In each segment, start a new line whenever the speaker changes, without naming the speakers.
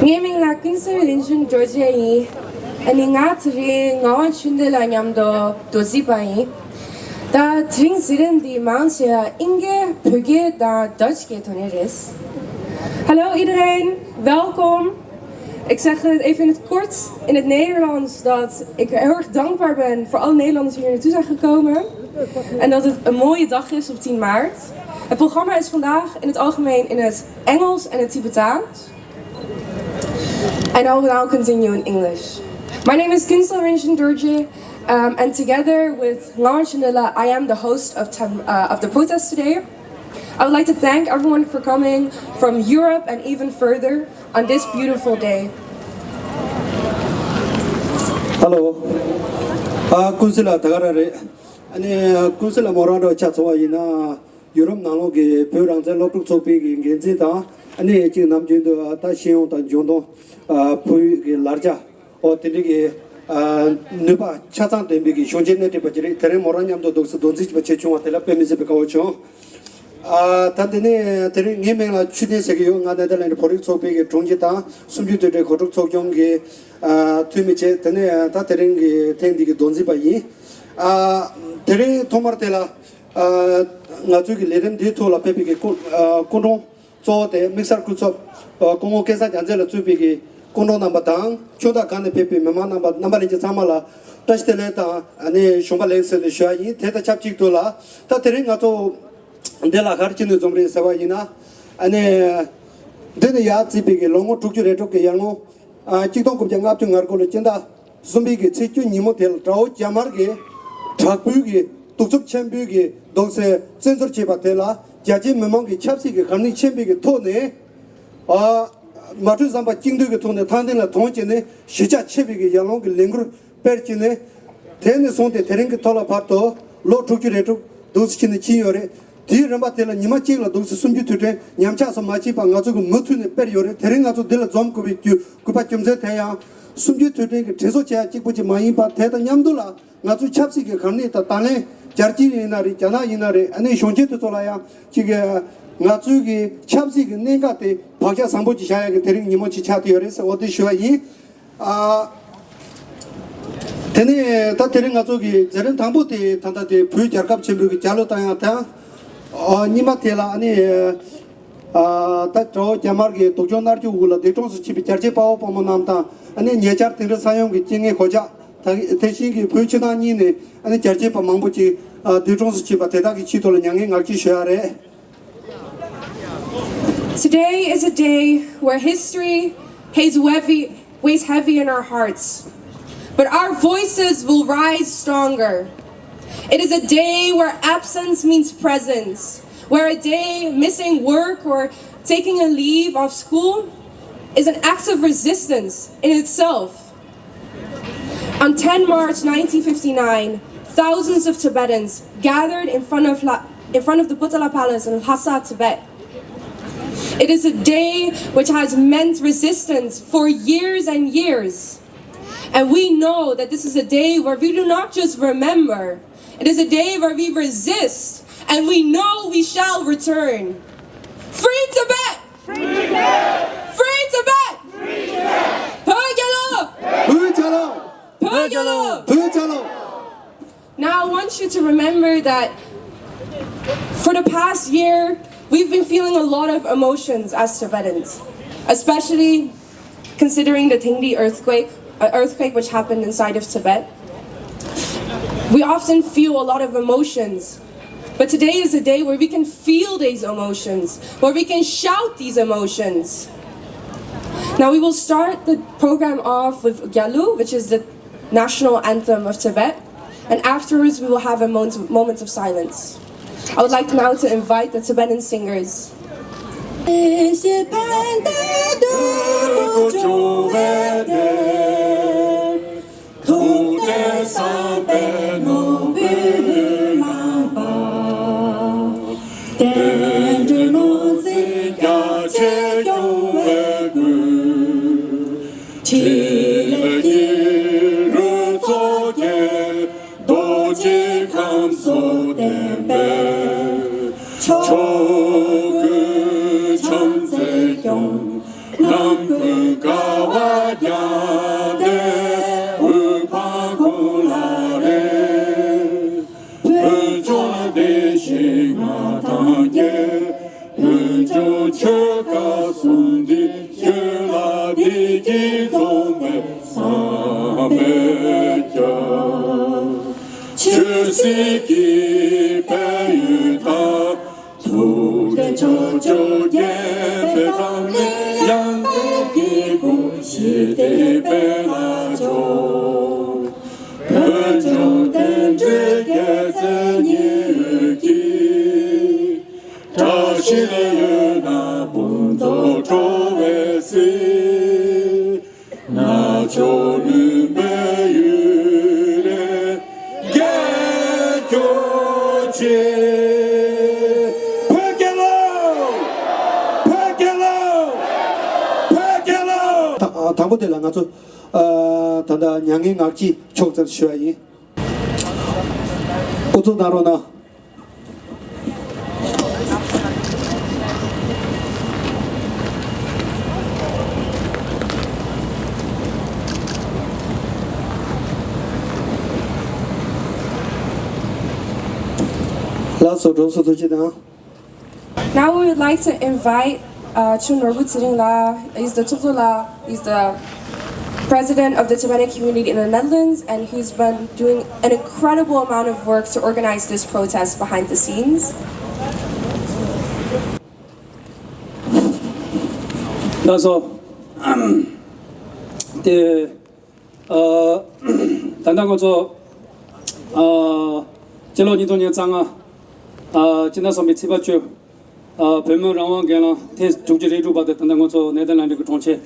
Ngaming la kinser linjun Georgia ani nga tri ngawan chundela nyamdo dozibai da dring siren di maansia inge pugge da Dutchke toneres. Hallo iedereen, welkom. Ik zeg het even in het kort in het Nederlands dat ik heel erg dankbaar ben voor alle Nederlanders die hier naartoe zijn gekomen. En dat het een mooie dag is op 10 maart. Het programma is vandaag in het algemeen in het Engels en het Tibetaans. And I will now continue in English. My name is Kinsel Rinchen Durje, and together with Laurent Chandela, I am the host of the protest today. I would like to thank everyone for coming from Europe and even further on this beautiful day.
Hello. Kunsila tagarare. Ani kunsila morado chatwa ina Europe naloge purangze lokuk chopi ngenje ta ani chi namjin do ta shion ta jondo pui larja o tindige nuba chatan tembigi shonjene te bajire tere moranyam do doksu donji bache chuma tela pemize bekaocho tandene tere ngemengla chune segeyo ngadadalen porik chopege jonjita sumjude kodok chogyongge tumiche tene ta terenge tendige donji bayi tere tomartela ngazugi lerem de tola pepige kono zote mixer kuchop kongo kesa janjela chupige kono namadang choda kane pepe mema nambalin je samala tasteleta ane shombalex de shai teta chapchik tola ta tere ngato dela garchinu zomre sawayina ane dene ya chipige longo tukjure toke yango chikdong kubjang apchu ngarko le chenda zombige chechu nimo tel trao jamarge thakpuge tukchup chembuge dongse sensor chebatela jaji memangge chapsige garni chembige tone 마트 잠바 찡득이 돈에 탄데라 돈체네 시자 체비게 양롱게 랭그르 페르치네 데네 손데 데랭게 톨라 파토 로 투키레투 도스치네 치요레 디르마텔라 니마치라 도스 숨주투데 냠차서 마치 방가주고 무투네 페리요레 데랭가주 델라 좀코비 쿠파쯤제 태야 숨주투데 제소체 찍부지 마이바 데다 냠돌라 나주 찹시게 간네다 따네 자르치리나리 자나이나레 아니 쇼제도 돌아야 지게 나주기 찹시게 내가테 박야 상보지 샤야게 데링 니모치 차티어레서 어디쇼이 데네 다 데링 가족이 저런 당보티 탄다데 부여자갑 전부기 잘로 땅야타 니마텔라 아니 다저 자마르게 도존나르지 우글라 데토스 치비 자르제 파오 포모남타 아니 녀자르 땡르 사용기 찡에 고자 대신기 부여치나니네 아니 자르제 파망보치 데토스 치바 대다기 치돌 냥에 갈지 셔야레.
Today is a day where history weighs heavy in our hearts, but our voices will rise stronger. It is a day where absence means presence, where a day missing work or taking a leave of school is an act of resistance in itself. On 10 March 1959, thousands of Tibetans gathered in front of the Potala Palace in Lhasa, Tibet. It is a day which has meant resistance for years and years. And we know that this is a day where we do not just remember, it is a day where we resist, and we know we shall return. Free Tibet! Free Tibet! Free Tibet! Free Tibet! Now I want you to remember that for the past year, we've been feeling a lot of emotions as Tibetans, especially considering the Tingdi earthquake which happened inside of Tibet. We often feel a lot of emotions, but today is a day where we can feel these emotions, where we can shout these emotions. Now we will start the program off with Gyalu, which is the national anthem of Tibet, and afterwards we will have a moment of silence. I would like now to invite the Tibetan singers.
조그 천세경 남부가
당부들랑 아주 단다 양행 악기 총전 쉬어이 어떤 나로나 라서 로서도지나.
Now we would like to invite Chun Norbutsiring La. He's the Tupula. He's the president of the Tibetan community in the Netherlands, and he's been doing an incredible amount of work to organize this protest behind the scenes.
그래서 단단거저 제로니도니 장아 지나서 미치바죠 변명랑왕게랑 테 중지레주 받았 단단거저 네덜란드 그 정체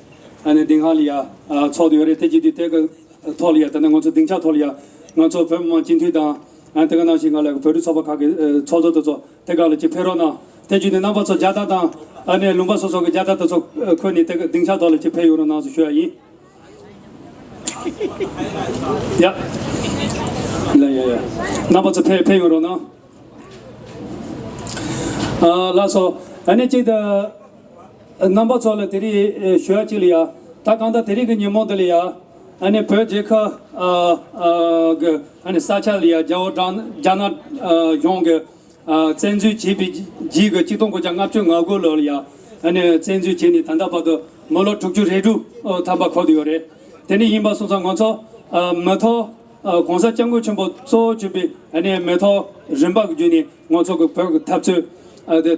아니 딩할이야 초도열에 대지디 대가 토리아 단단거저 딩차 토리아 먼저 변명 진퇴다 안테가나 신가라고 버리 서박하게 초저도저 대가를 집회로나 대지는 남버서 자다다 아니 룸바서서 그 자다도 그니 대가 딩차 돌을 집회요로 나서 쉬어이 야 네, 나머지 페이로나 라서 아니 제가 넘버 절들이 쉬어질이야 다간다 데리그 니모들이야 아니 프로젝트 그 아니 사찰이야 저단 자나 용게 전주 지비 지그 지동고 장갑중 어고로야 아니 전주 진이 단다바도 몰로 tuk주레주 타바 코디오레 데니 임바 소상 건서 메토 공사 정부 전부 소 준비 아니 메토 림박 주니 모토 그 탑주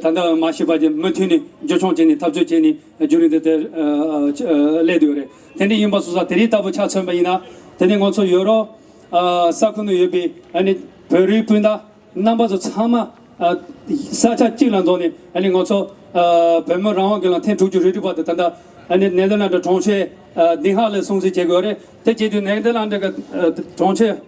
단다 마시바지 메티니 조총진이 탑주진이 주리데 레디오레 데니 임바 소사 데리타부 차천바이나 데니 모토 여러 사쿠노 예비 아니 베리푼다 남바서 참아 사차 찔란존이 아니 모토 베머랑왕게랑 텐투주리바데 단다 아니 네덜란드 정체 디하를 송시 제거래 대제도 네덜란드가 정체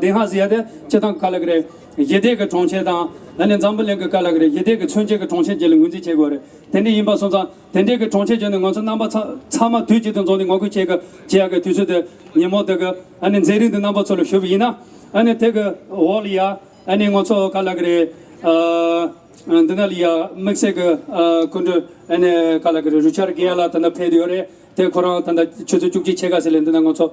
디하지야데 제당 칼그레 예데가 정체다 나는 잠불랭가 칼그레 예데가 천체가 정체 제는 문제 제거래 근데 임바 선사 근데가 정체 제는 것은 남바 참아 뒤지던 존이 거기 제가 제가 뒤서데 니모다가 아니 제리드 남바 솔로 쇼비나 아니 대가 월이야 아니 것서 칼그레 Andalia Mexico kundu ene kala gre Richard Gere tanda pediore te koran tanda chuchuchi chega selendana ngoso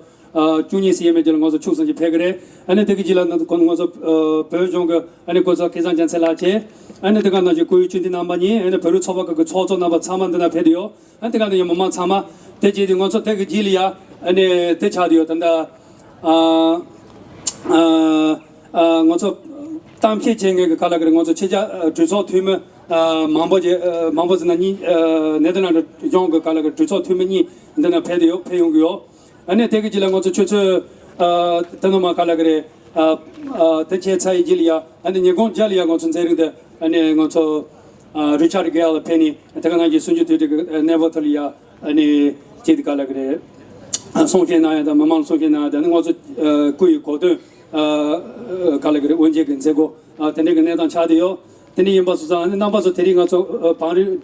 juni sieme jel ngoso chusanji pegre ane te gilana kon ngoso pejong ane kosa kesan janselache ane te ganna je kuyi chindi nambani ane peru choba 그 초조 나바 참만드나 페디오 ane ganna yomma chama te je ngoso te gilia ane te chadio tanda ngoso tam피 쟁에 가라 그런 거죠. 제자 주소 팀은 mambo즈나니 네덜란드 용거 가라 그 주소 팀이 내가 배대요 배용고요. 안에 되게 질은 거죠. 최초 단어만 가라 그래 대체 차이 질이야. 아니 니gon 잘이야 거죠. 제르데 안에 거죠. 리차드 게어 페니 내가 나지 순주들 네버털이야. 아니 제디 가라 그래 송케나야다 마만 송케나야다 거죠. 꾸이 거든 칼레그레 원제 근세고 테네가 내단 차디요 테니 임바수자 안에 남바서 테리가 저 바리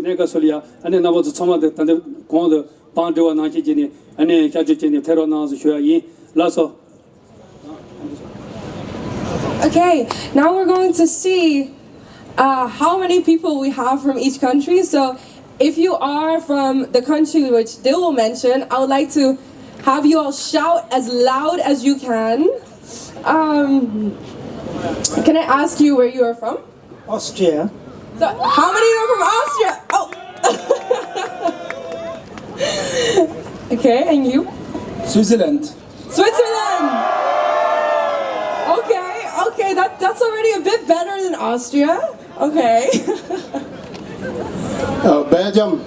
내가 소리야 안에 남바서 처마데 단데 공도 반도와 나치지니 안에 캬주지니 페로나스 쇼야이 라서.
Okay, now we're going to see how many people we have from each country. So if you are from the country which they will mention, I would like to have you all shout as loud as you can. Can I ask you where you are from?
Austria.
So, how many are from Austria? Oh. Okay, and you?
Switzerland.
Switzerland! Okay, that's already a bit better than Austria. Okay.
Belgium.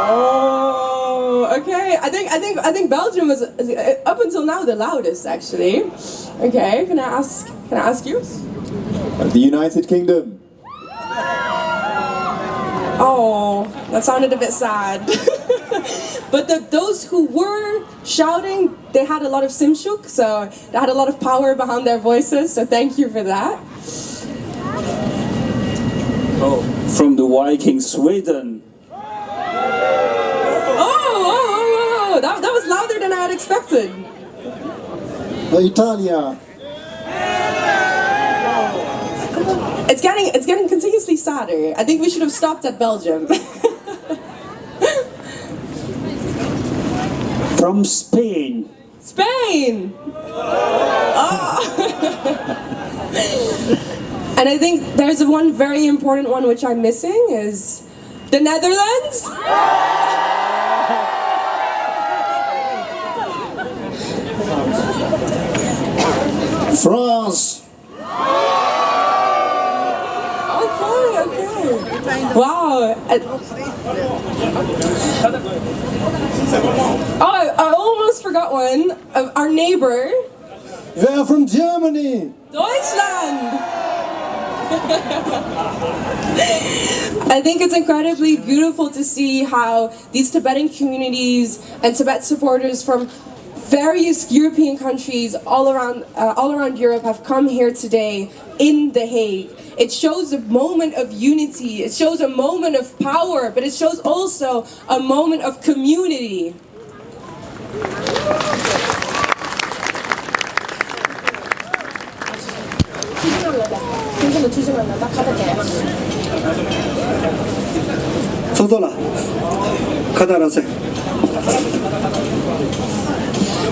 Oh, okay. I think Belgium is up until now the loudest, actually. Okay, can I ask you?
The United Kingdom.
Oh, that sounded a bit sad. But those who were shouting, they had a lot of simshuk, so they had a lot of power behind their voices, so thank you for that.
Oh, from the Viking, Sweden.
Oh, that was louder than I had expected.
Italia.
It's getting continuously sadder. I think we should have stopped at Belgium.
From Spain.
Spain! Oh. And I think there's one very important one which I'm missing is the Netherlands.
France.
Okay. Wow. Oh, I almost forgot one. Our neighbor.
We are from Germany.
Deutschland! I think it's incredibly beautiful to see how these Tibetan communities and Tibet supporters from various European countries all around Europe have come here today in The Hague. It shows a moment of unity, it shows a moment of power, but it shows also a moment of community.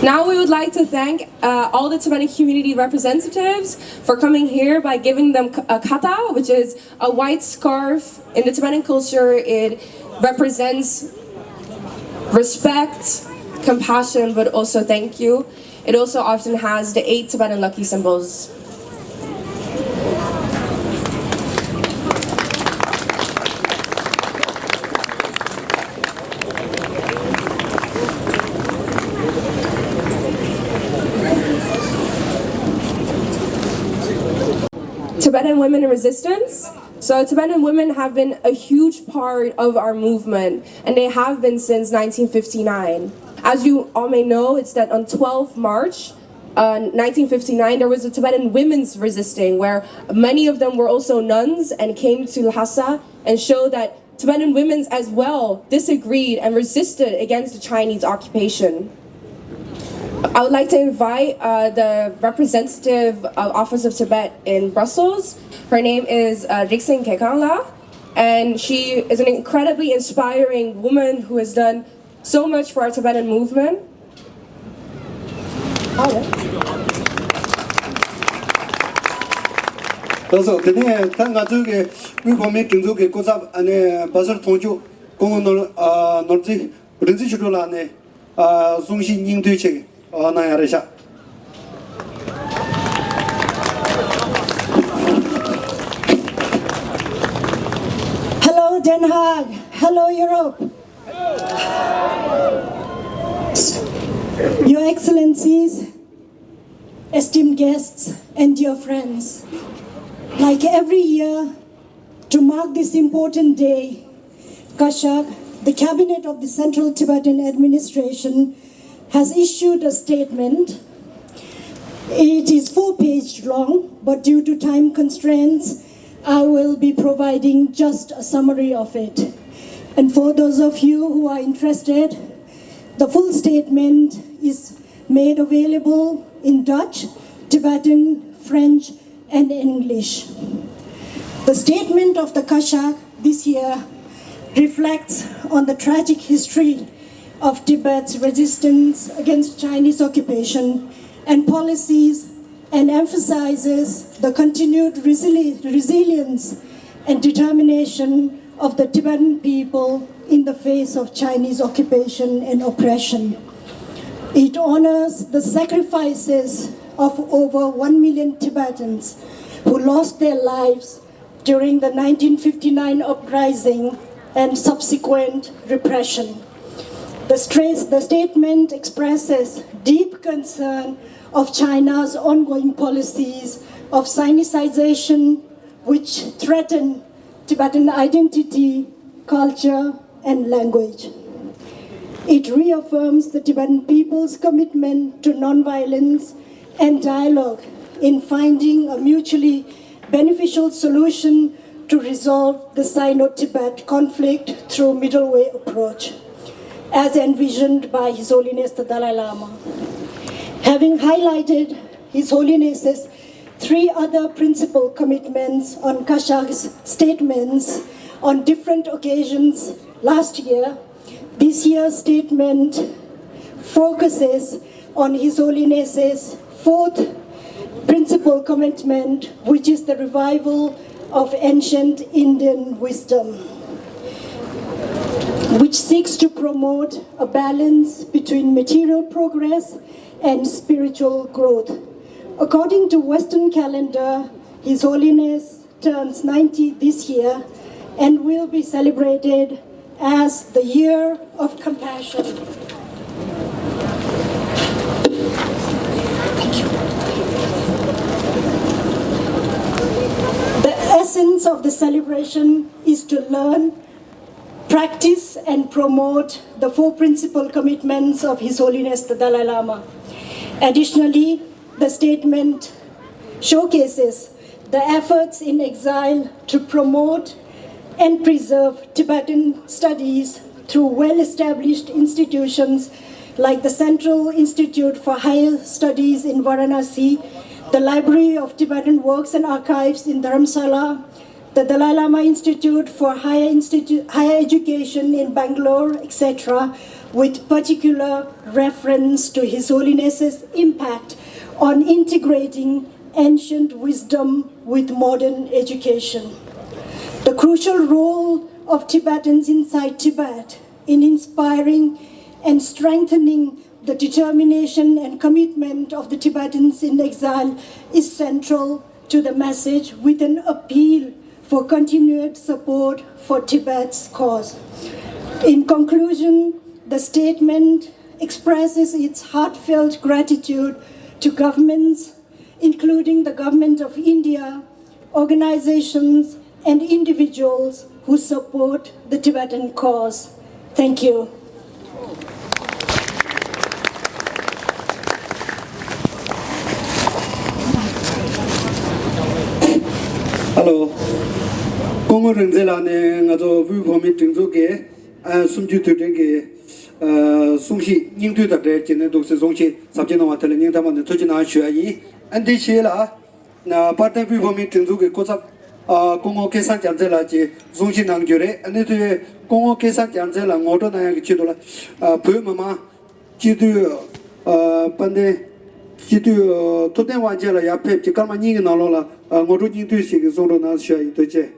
Now we would like to thank all the Tibetan community representatives for coming here by giving them a kata, which is a white scarf. In the Tibetan culture, it represents respect, compassion, but also thank you. It also often has the 8 Tibetan lucky symbols. Tibetan women in resistance. So Tibetan women have been a huge part of our movement, and they have been since 1959. As you all may know, it's that on 12 March 1959, there was a Tibetan women's resisting, where many of them were also nuns and came to Lhasa and showed that Tibetan women as well disagreed and resisted against the Chinese occupation. I would like to invite the representative of Office of Tibet in Brussels. Her name is Richard Gere, and she is an incredibly inspiring woman who has done so much for our Tibetan movement.
그래서 그네 당가 쪽에 위보면 중국의 고사 안에 바설 통주 공원을 놀지 렌지 주로라네 송신 인도체 나야르샤.
Hello Den Haag, hello Europe. Your Excellencies, esteemed guests and dear friends, like every year, to mark this important day, Kashag, the Cabinet of the Central Tibetan Administration, has issued a statement. It is 4-page long, but due to time constraints, I will be providing just a summary of it. And for those of you who are interested, the full statement is made available in Dutch, Tibetan, French, and English. The statement of the Kashag this year reflects on the tragic history of Tibet's resistance against Chinese occupation and policies, and emphasizes the continued resilience and determination of the Tibetan people in the face of Chinese occupation and oppression. It honors the sacrifices of over 1 million Tibetans who lost their lives during the 1959 uprising and subsequent repression. The statement expresses deep concern of China's ongoing policies of Sinicization, which threaten Tibetan identity, culture, and language. It reaffirms the Tibetan people's commitment to nonviolence and dialogue in finding a mutually beneficial solution to resolve the Sino-Tibet conflict through middle way approach, as envisioned by His Holiness the Dalai Lama. Having highlighted His Holiness's 3 other principal commitments on Kashag's statements on different occasions last year, this year's statement focuses on His Holiness's 4th principal commitment, which is the revival of ancient Indian wisdom, which seeks to promote a balance between material progress and spiritual growth. According to Western calendar, His Holiness turns 90 this year and will be celebrated as the Year of Compassion. Thank you. The essence of the celebration is to learn, practice, and promote the 4 principal commitments of His Holiness the Dalai Lama. Additionally, the statement showcases the efforts in exile to promote and preserve Tibetan studies through well-established institutions like the Central Institute for Higher Studies in Varanasi, the Library of Tibetan Works and Archives in Dharamsala, the Dalai Lama Institute for Higher Education in Bangalore, etc., with particular reference to His Holiness's impact on integrating ancient wisdom with modern education. The crucial role of Tibetans inside Tibet in inspiring and strengthening the determination and commitment of the Tibetans in exile is central to the message, with an appeal for continued support for Tibet's cause. In conclusion, the statement expresses its heartfelt gratitude to governments, including the Government of India, organizations, and individuals who support the Tibetan cause. Thank you.
Hello. Kongo rengzela ne ngazo vu phomi tingzo ke sumju tudenge sungshi ningtu da de jene dokse sungshi sabje na watele ning tama ne toji na shua yi andi shela na parten vu phomi tingzo ke kosa Kongo kesan janzela ji sungshi nang jure ane tu Kongo kesan janzela ngodo na yang chidola pyo mama chidu pande chidu toten wajela ya pep chikama ning na lola ngodo ningtu shi ke songro na shua yi toje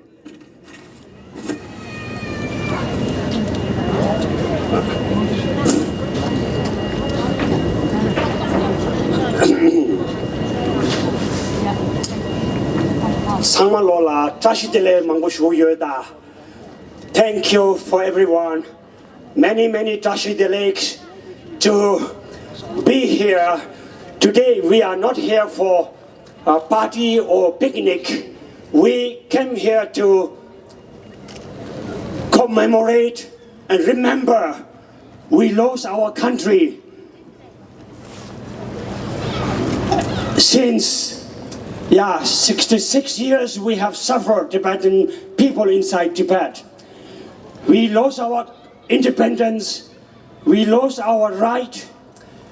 Sangmalola Trashidele Mangoshuyoda. Thank you for everyone. Many Trashidelics to be here. Today we are not here for a party or picnic. We came here to commemorate and remember we lost our country since 66 years we have suffered, Tibetan people inside Tibet. We lost our independence, we lost our right,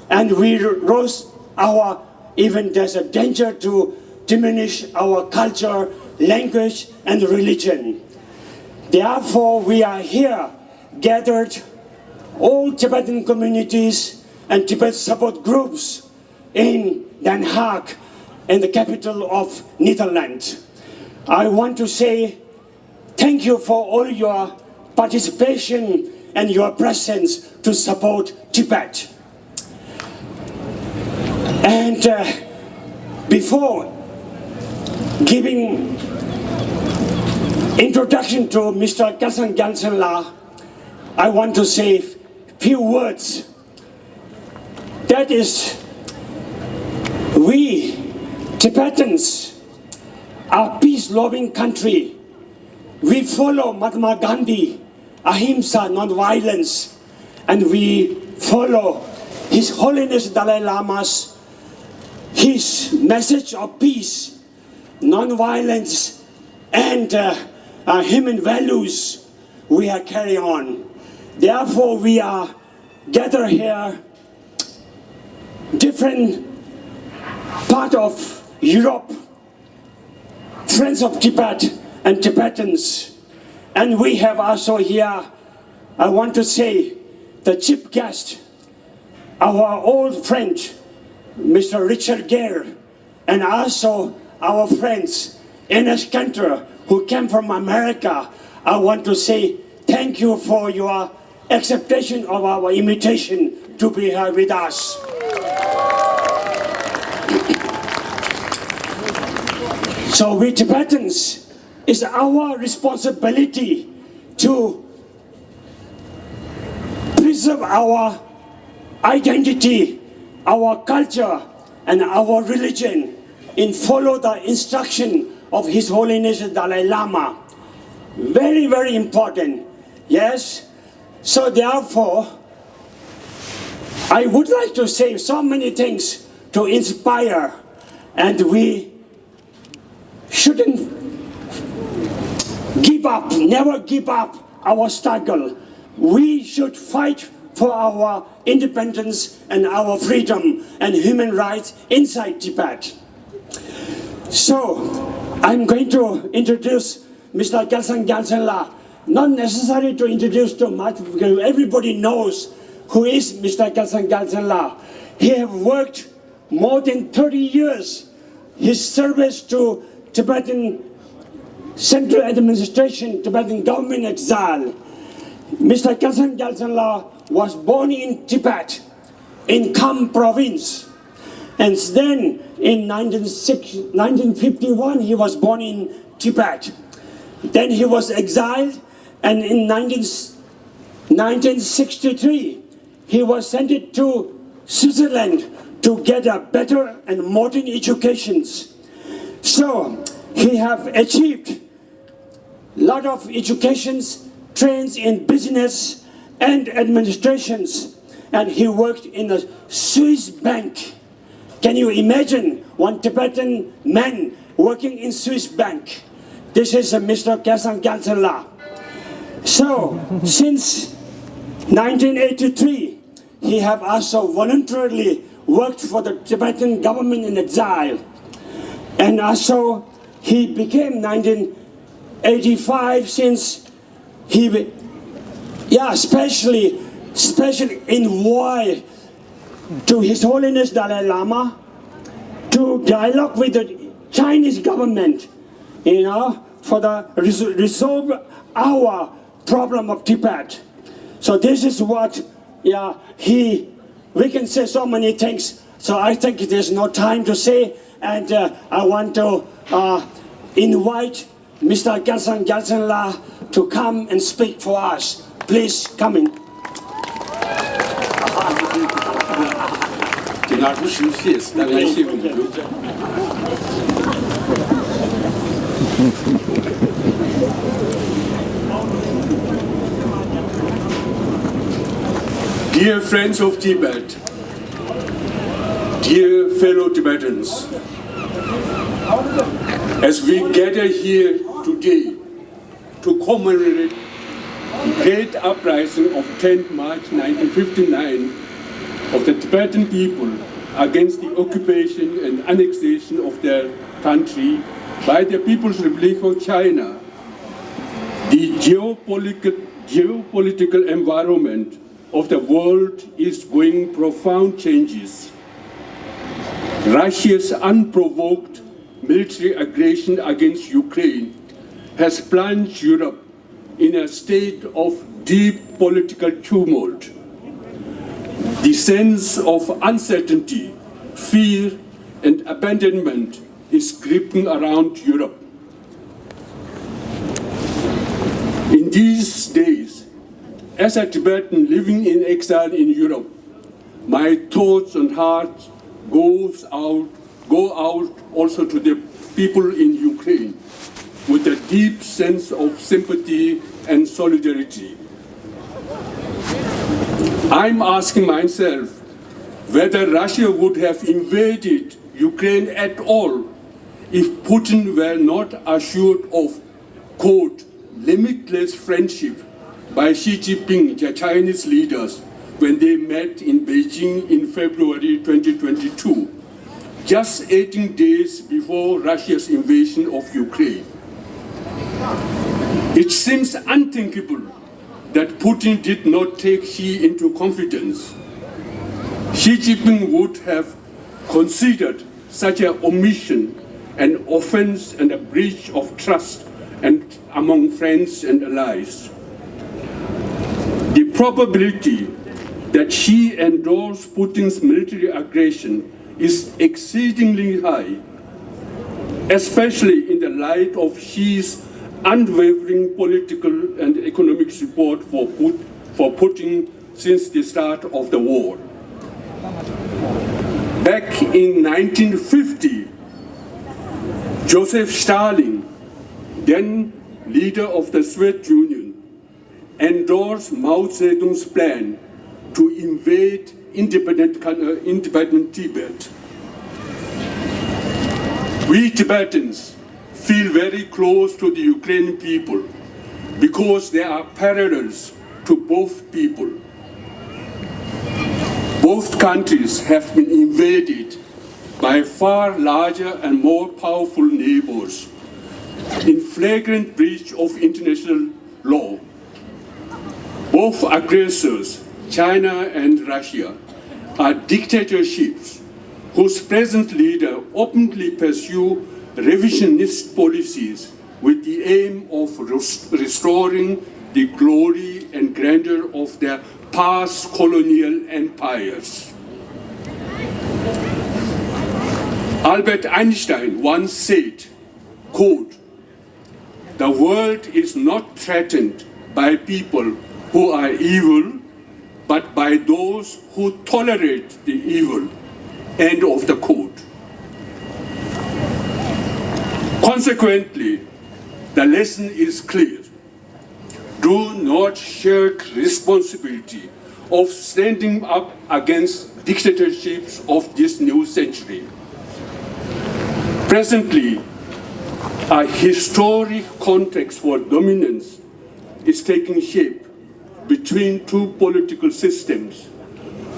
and we lost our, even there's a danger to diminish our culture, language, and religion. Therefore, we are here gathered, all Tibetan communities and Tibet support groups in Den Haag, in the capital of Netherlands. I want to say thank you for all your participation and your presence to support Tibet. And before giving introduction to Mr. Kelsang Gyaltsen La, I want to say a few words. That is, we Tibetans are a peace-loving country. We follow Mahatma Gandhi, ahimsa, non-violence, and we follow His Holiness Dalai Lama's his message of peace, non-violence, and human values we are carrying on. Therefore, we are gathered here, different part of Europe, friends of Tibet and Tibetans. And we have also here, I want to say, the chief guest, our old friend, Mr. Richard Gere, and also our friends, Enes Kanter, who came from America. I want to say thank you for your acceptation of our invitation to be here with us. So we Tibetans, it's our responsibility to preserve our identity, our culture, and our religion, and follow the instruction of His Holiness Dalai Lama. Very, very important. Yes? So therefore, I would like to say so many things to inspire, and we shouldn't give up, never give up our struggle. We should fight for our independence and our freedom and human rights inside Tibet. So, I'm going to introduce Mr. Kelsang Gyaltsen La. Not necessary to introduce too much, because everybody knows who is Mr. Kelsang Gyaltsen La. He has worked more than 30 years. His service to Tibetan Central Administration, Tibetan government exile. Mr. Kelsang Gyaltsen La was born in Tibet, in Kham province. And then in 1951, he was born in Tibet. Then he was exiled, and in 1963, he was sent to Switzerland to get a better and modern education. So he have achieved a lot of educations, trains in business and administrations, and he worked in a Swiss bank. Can you imagine one Tibetan man working in Swiss bank? This is Mr. Kelsang Gyaltsen La. So, since 1983, he have also voluntarily worked for the Tibetan government in exile. And also, he became 1985 since he, especially involved to His Holiness Dalai Lama to dialogue with the Chinese government, for the resolve our problem of Tibet. So this is what, we can say so many things. So I think there's no time to say, and I want to invite Mr. Kelsang Gyaltsen La to come and speak for us. Please come in.
Dear friends of Tibet, dear fellow Tibetans, as we gather here today to commemorate the great uprising of 10th March 1959 of the Tibetan people against the occupation and annexation of their country by the People's Republic of China, The geopolitical environment of the world is going profound changes. Russia's unprovoked military aggression against Ukraine has plunged Europe in a state of deep political tumult. The sense of uncertainty, fear, and abandonment is gripping around Europe. In these days, as a Tibetan living in exile in Europe, my thoughts and heart go out also to the people in Ukraine with a deep sense of sympathy and solidarity. I'm asking myself whether Russia would have invaded Ukraine at all if Putin were not assured of, quote, limitless friendship by Xi Jinping, the Chinese leaders, when they met in Beijing in February 2022, just 18 days before Russia's invasion of Ukraine. It seems unthinkable that Putin did not take Xi into confidence. Xi Jinping would have considered such an omission an offense and a breach of trust and among friends and allies. The probability that Xi endorsed Putin's military aggression is exceedingly high, especially in the light of Xi's unwavering political and economic support for Putin since the start of the war. Back in 1950, Joseph Stalin, then leader of the Soviet Union, endorsed Mao Zedong's plan to invade independent Tibet. We Tibetans feel very close to the Ukrainian people because there are parallels to both people. Both countries have been invaded by far larger and more powerful neighbors in flagrant breach of international law. Both aggressors, China and Russia, are dictatorships whose present leader openly pursue revisionist policies with the aim of restoring the glory and grandeur of their past colonial empires. Albert Einstein once said, quote, "The world is not threatened by people who are evil, but by those who tolerate the evil," end of the quote. Consequently, the lesson is clear. Do not shirk responsibility of standing up against dictatorships of this new century. Presently, a historic context for dominance is taking shape between two political systems,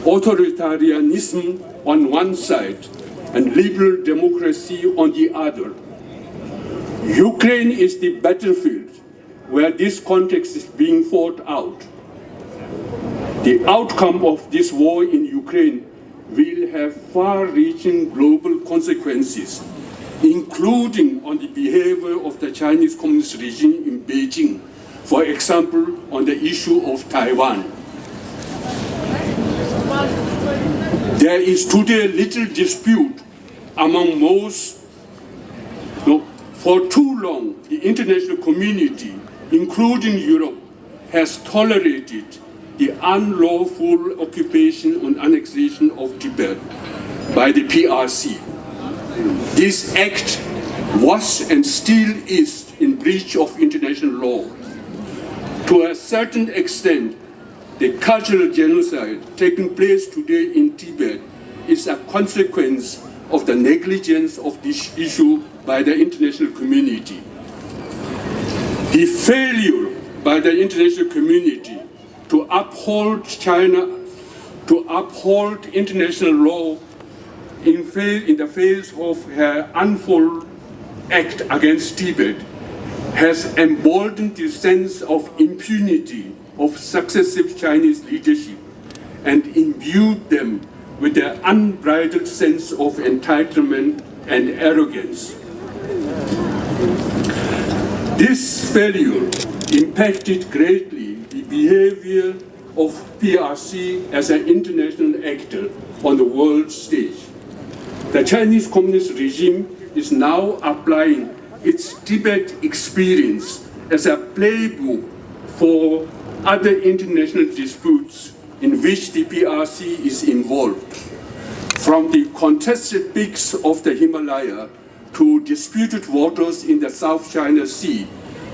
authoritarianism on one side and liberal democracy on the other. Ukraine is the battlefield where this context is being fought out. The outcome of this war in Ukraine will have far-reaching global consequences, including on the behavior of the Chinese Communist regime in Beijing, for example, on the issue of Taiwan. There is today little dispute among most. For too long, the international community, including Europe, has tolerated the unlawful occupation and annexation of Tibet by the PRC. This act was and still is in breach of international law. To a certain extent, the cultural genocide taking place today in Tibet is a consequence of the negligence of this issue by the international community. The failure by the international community to uphold international law in the face of her unlawful act against Tibet has emboldened the sense of impunity of successive Chinese leadership and imbued them with their unbridled sense of entitlement and arrogance. This failure impacted greatly the behavior of PRC as an international actor on the world stage. The Chinese Communist regime is now applying its Tibet experience as a playbook for other international disputes in which the PRC is involved. From the contested peaks of the Himalaya to disputed waters in the South China Sea,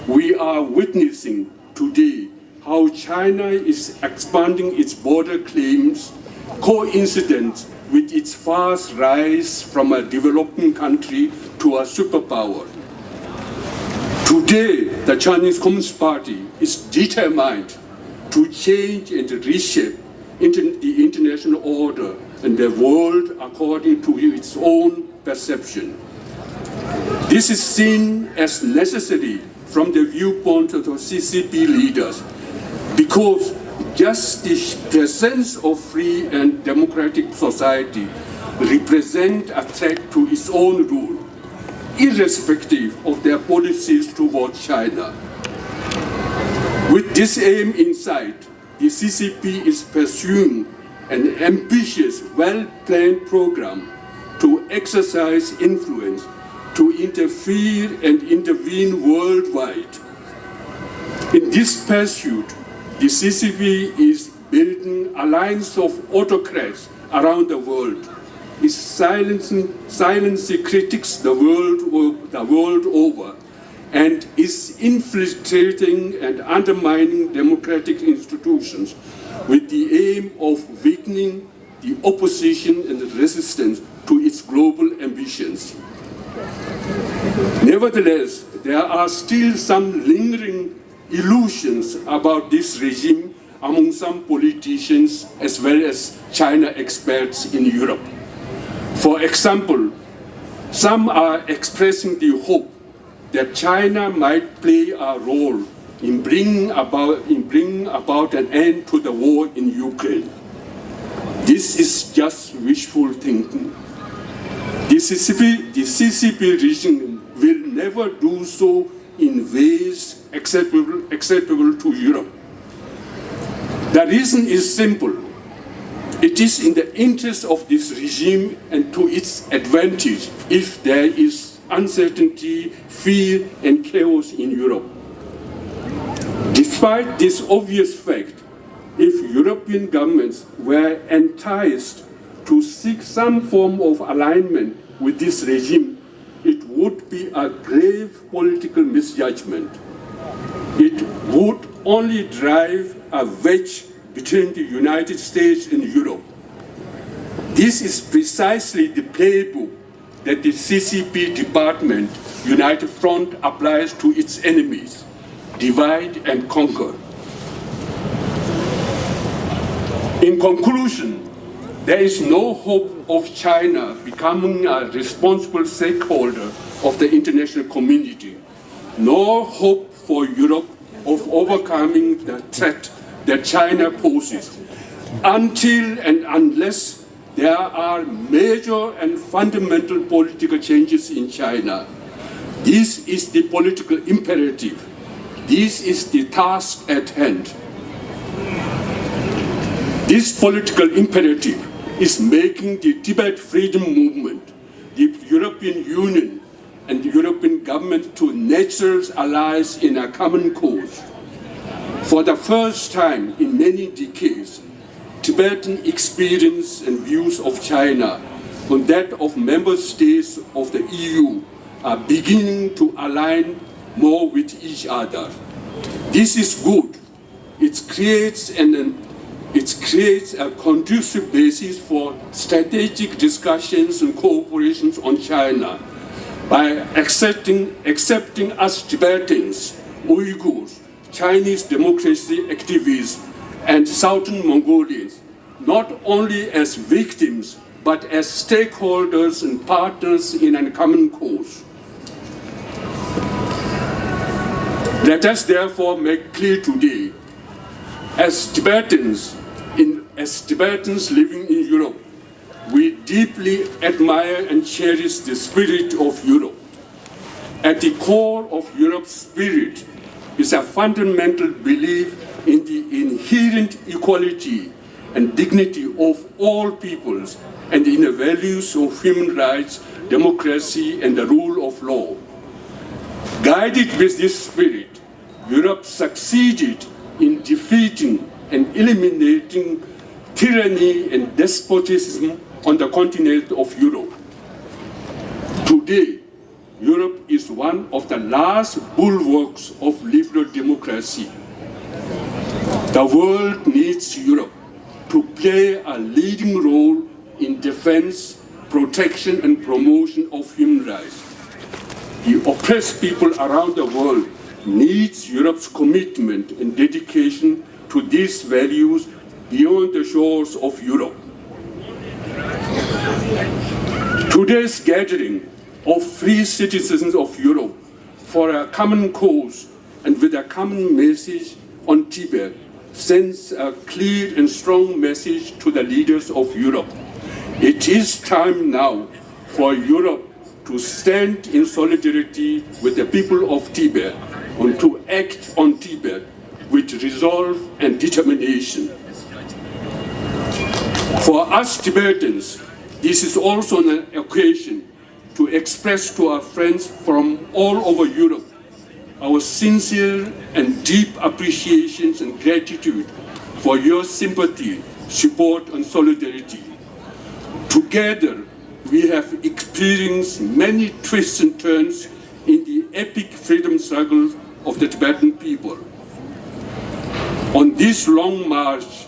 we are witnessing today how China is expanding its border claims, coincident with its fast rise from a developing country to a superpower. Today, the Chinese Communist Party is determined to change and reshape the international order and the world according to its own perception. This is seen as necessary from the viewpoint of the CCP leaders, because just the presence of free and democratic society represent a threat to its own rule, irrespective of their policies towards China. With this aim in sight, the CCP is pursuing an ambitious, well-planned program to exercise influence, to interfere and intervene worldwide. In this pursuit, the CCP is building alliance of autocrats around the world, is silencing critics the world over, and is infiltrating and undermining democratic institutions with the aim of weakening the opposition and the resistance to its global ambitions. Nevertheless, there are still some lingering illusions about this regime among some politicians as well as China experts in Europe. For example, some are expressing the hope that China might play a role in bringing about an end to the war in Ukraine. This is just wishful thinking. The CCP regime will never do so in ways acceptable to Europe. The reason is simple. It is in the interest of this regime and to its advantage if there is uncertainty, fear, and chaos in Europe. Despite this obvious fact, if European governments were enticed to seek some form of alignment with this regime, it would be a grave political misjudgment. It would only drive a wedge between the United States and Europe. This is precisely the playbook that the CCP department, United Front, applies to its enemies: divide and conquer. In conclusion, there is no hope of China becoming a responsible stakeholder of the international community, nor hope for Europe of overcoming the threat that China poses, until and unless there are major and fundamental political changes in China. This is the political imperative. This is the task at hand. This political imperative is making the Tibet freedom movement, the European Union, and the European government to natural allies in a common cause. For the first time in many decades, Tibetan experience and views of China and that of member states of the EU are beginning to align more with each other. This is good. It creates a conducive basis for strategic discussions and cooperations on China by accepting us Tibetans, Uyghurs, Chinese democracy activists, and Southern Mongolians, not only as victims, but as stakeholders and partners in a common cause. Let us therefore make clear today, as Tibetans living in Europe, we deeply admire and cherish the spirit of Europe. At the core of Europe's spirit is a fundamental belief in the inherent equality and dignity of all peoples and in the values of human rights, democracy, and the rule of law. Guided with this spirit, Europe succeeded in defeating and eliminating tyranny and despotism on the continent of Europe. Today, Europe is one of the last bulwarks of liberal democracy. The world needs Europe to play a leading role in defense, protection, and promotion of human rights. The oppressed people around the world needs Europe's commitment and dedication to these values beyond the shores of Europe. Today's gathering of free citizens of Europe for a common cause and with a common message on Tibet sends a clear and strong message to the leaders of Europe. It is time now for Europe to stand in solidarity with the people of Tibet and to act on Tibet with resolve and determination. For us Tibetans, this is also an occasion to express to our friends from all over Europe our sincere and deep appreciations and gratitude for your sympathy, support, and solidarity. Together, we have experienced many twists and turns in the epic freedom struggle of the Tibetan people. On this long march,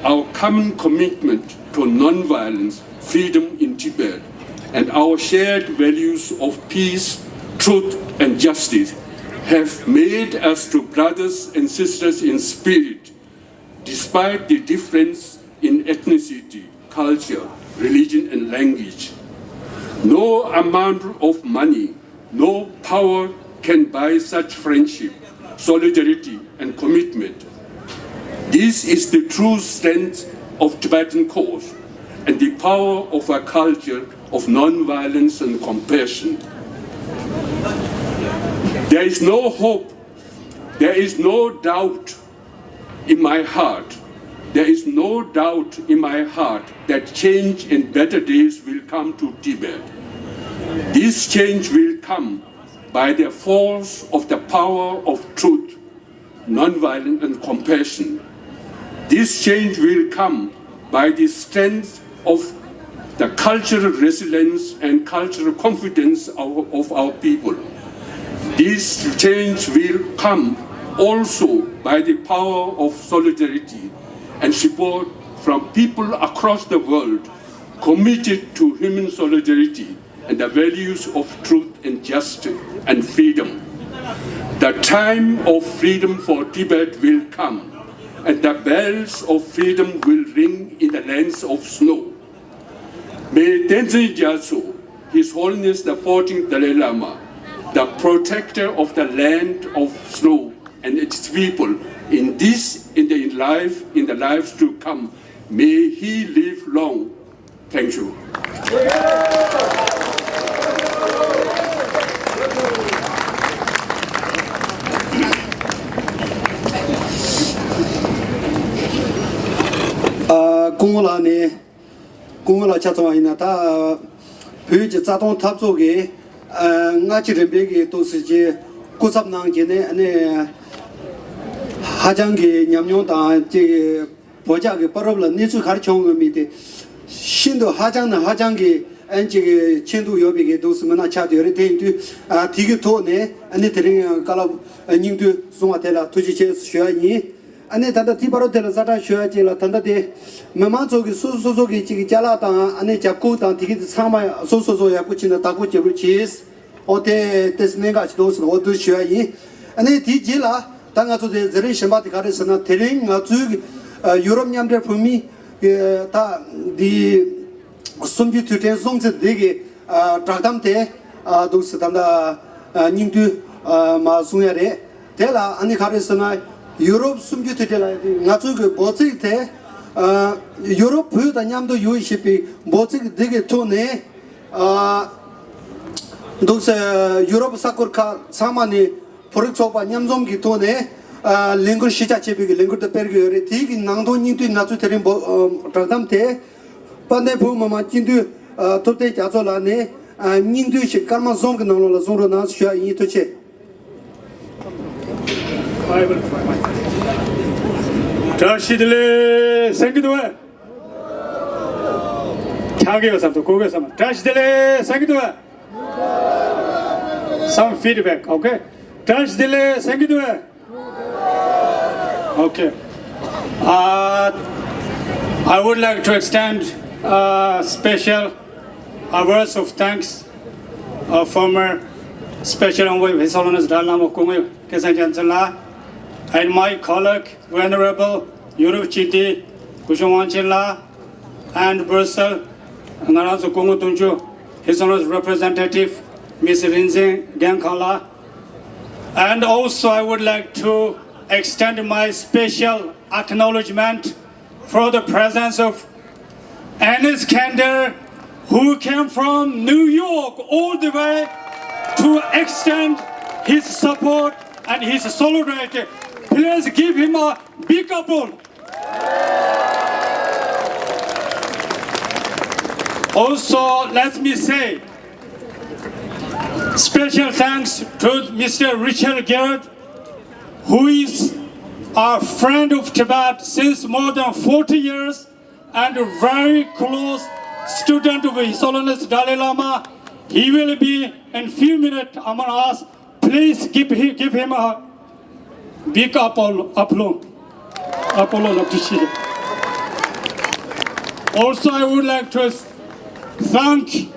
our common commitment to non-violence, freedom in Tibet, and our shared values of peace, truth, and justice have made us to brothers and sisters in spirit, despite the difference in ethnicity, culture, religion, and language. No amount of money, no power can buy such friendship, solidarity, and commitment. This is the true strength of Tibetan cause and the power of a culture of non-violence and compassion. There is no hope, there is no doubt in my heart. There is no doubt in my heart that change and better days will come to Tibet. This change will come by the force of the power of truth, non-violence, and compassion. This change will come by the strength of the cultural resilience and cultural confidence of our people. This change will come also by the power of solidarity and support from people across the world committed to human solidarity and the values of truth and justice and freedom. The time of freedom for Tibet will come, and the bells of freedom will ring in the lands of snow. May Tenzin Gyatso, His Holiness the 14th Dalai Lama, the protector of the land of snow and its people, in the lives to come, may he live long. Thank you.
공원라 차통이나 다 büyüce 자동 탑속에 나치르베게 도스지 고삽낭게네 아니 하장게 냠뇽다 제 보자게 버럽라 니수 가르쳐오미데 신도 하장나 하장게 안지게 친도 여비게 도스면나 차되어 되인도 아 디기토네 아니 드링 깔아 닝도 송아텔라 투지체 쉬어니 아니 단다 티바로 텔라 자다 쉬어지라 단다데 마마족이 소소소기 지기 잘라다 아니 잡고다 디기 사마 소소소야 붙이는 다고 제불치스 어때 됐네가 도스 어두 쉬어니 아니 디지라 당아도데 저리 셴바티 가르스나 테링 아주 유럽 냠들 품이 다디 숨비투테 송제 되게 트라담테 도스 단다 닝두 마숭야레 데라 아니 가르스나 유럽 숨주들라 나주 그 뭐지테 유럽 부여다 냠도 유이시피 뭐지 되게 토네 독세 유럽 사코르카 사마니 포르초바 냠좀기 토네 랭글 시자 제비기 랭글도 베르기요레 디기 낭도 닝두 나주 테린 트라담테 반데 부마마 찐두 토테 자졸라네 닝두 시 카르마 좀기 나로라 좀로나 샤 이토체
자시들의 생기도에 자기가 고개에서 자시들의 생기도에 some feedback, okay? 자시들의 생기도에 okay. I would like to extend special words of thanks former Special Envoy His Holiness Dalai Lama Kungwe Kesan Chancellor and my colleague Venerable Europe Chiti Kushongwan Chilla and Brussels Ngarazu Kungu Tunju His Holiness Representative Ms. Rinzing Gankala. And also I would like to extend my special acknowledgement for the presence of Enes Kanter, who came from New York all the way to extend his support and his solidarity. Please give him a big applause. Also, let me say special thanks to Mr. Richard Gere, who is a friend of Tibet since more than 40 years and a very close student of His Holiness Dalai Lama. He will be in few minutes among us. Please give him a big applause. Also, I would like to thank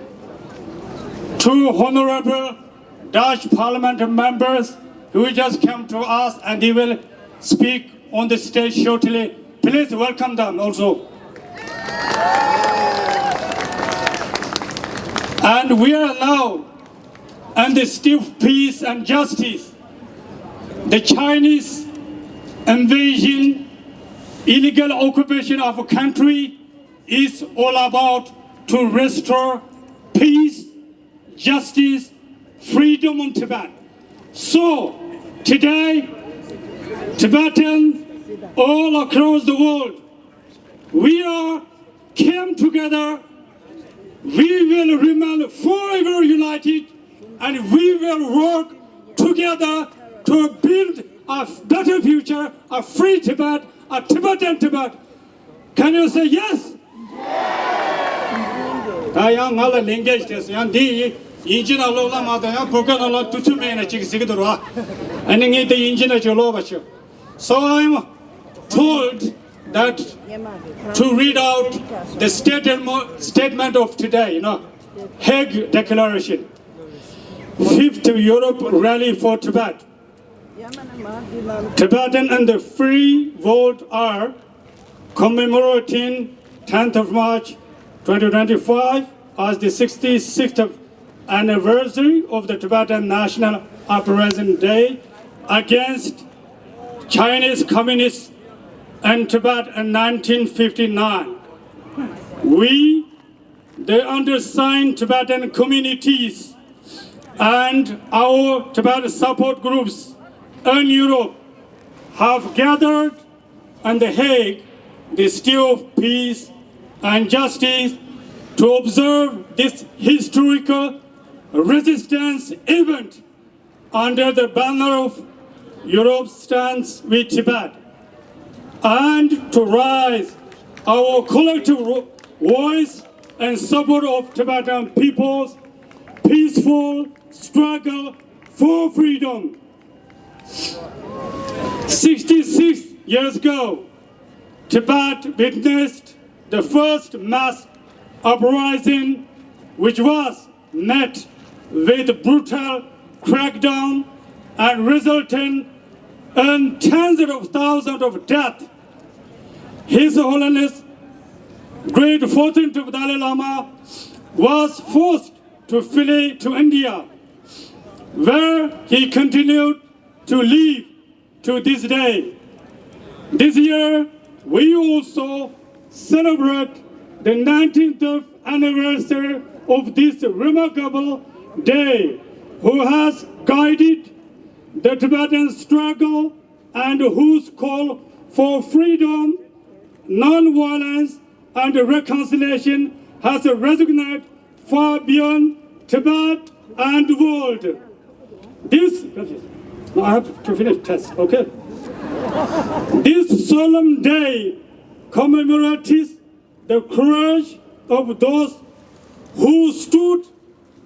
two honorable Dutch Parliament members who just came to us and they will speak on the stage shortly. Please welcome them also. And we are now under stiff peace and justice. The Chinese invasion, illegal occupation of a country is all about to restore peace, justice, freedom in Tibet. So today, Tibetans all across the world, we are came together. We will remain forever united and we will work together to build a better future, a free Tibet, a Tibetan Tibet. Can you say yes? Yang ngala language des yang di injina lo la ma da yang program lo tu chu me na chi sig do ra and ngi de injina jo lo ba chu. So I'm told that to read out the statement of today, Hague Declaration, 5th Europe Rally for Tibet. Tibetan and the free world are commemorating 10th of March 2025 as the 66th anniversary of the Tibetan National Uprising Day against Chinese communists and Tibet in 1959. We, the undersigned Tibetan communities and our Tibetan support groups in Europe have gathered in The Hague, the Steel of Peace and Justice, to observe this historical resistance event under the banner of Europe Stands with Tibet, and to raise our collective voice in support of Tibetan people's peaceful struggle for freedom. 66 years ago, Tibet witnessed the first mass uprising, which was met with brutal crackdown and resulting in tens of thousands of deaths. His Holiness Great 14th Dalai Lama was forced to flee to India. where he continued to live to this day. This year, we also celebrate the 19th anniversary of this remarkable day, who has guided the Tibetan struggle and whose call for freedom, non-violence, and reconciliation has resonated far beyond Tibet and the world. This, no, I have to finish test, okay? This solemn day commemorates the courage of those who stood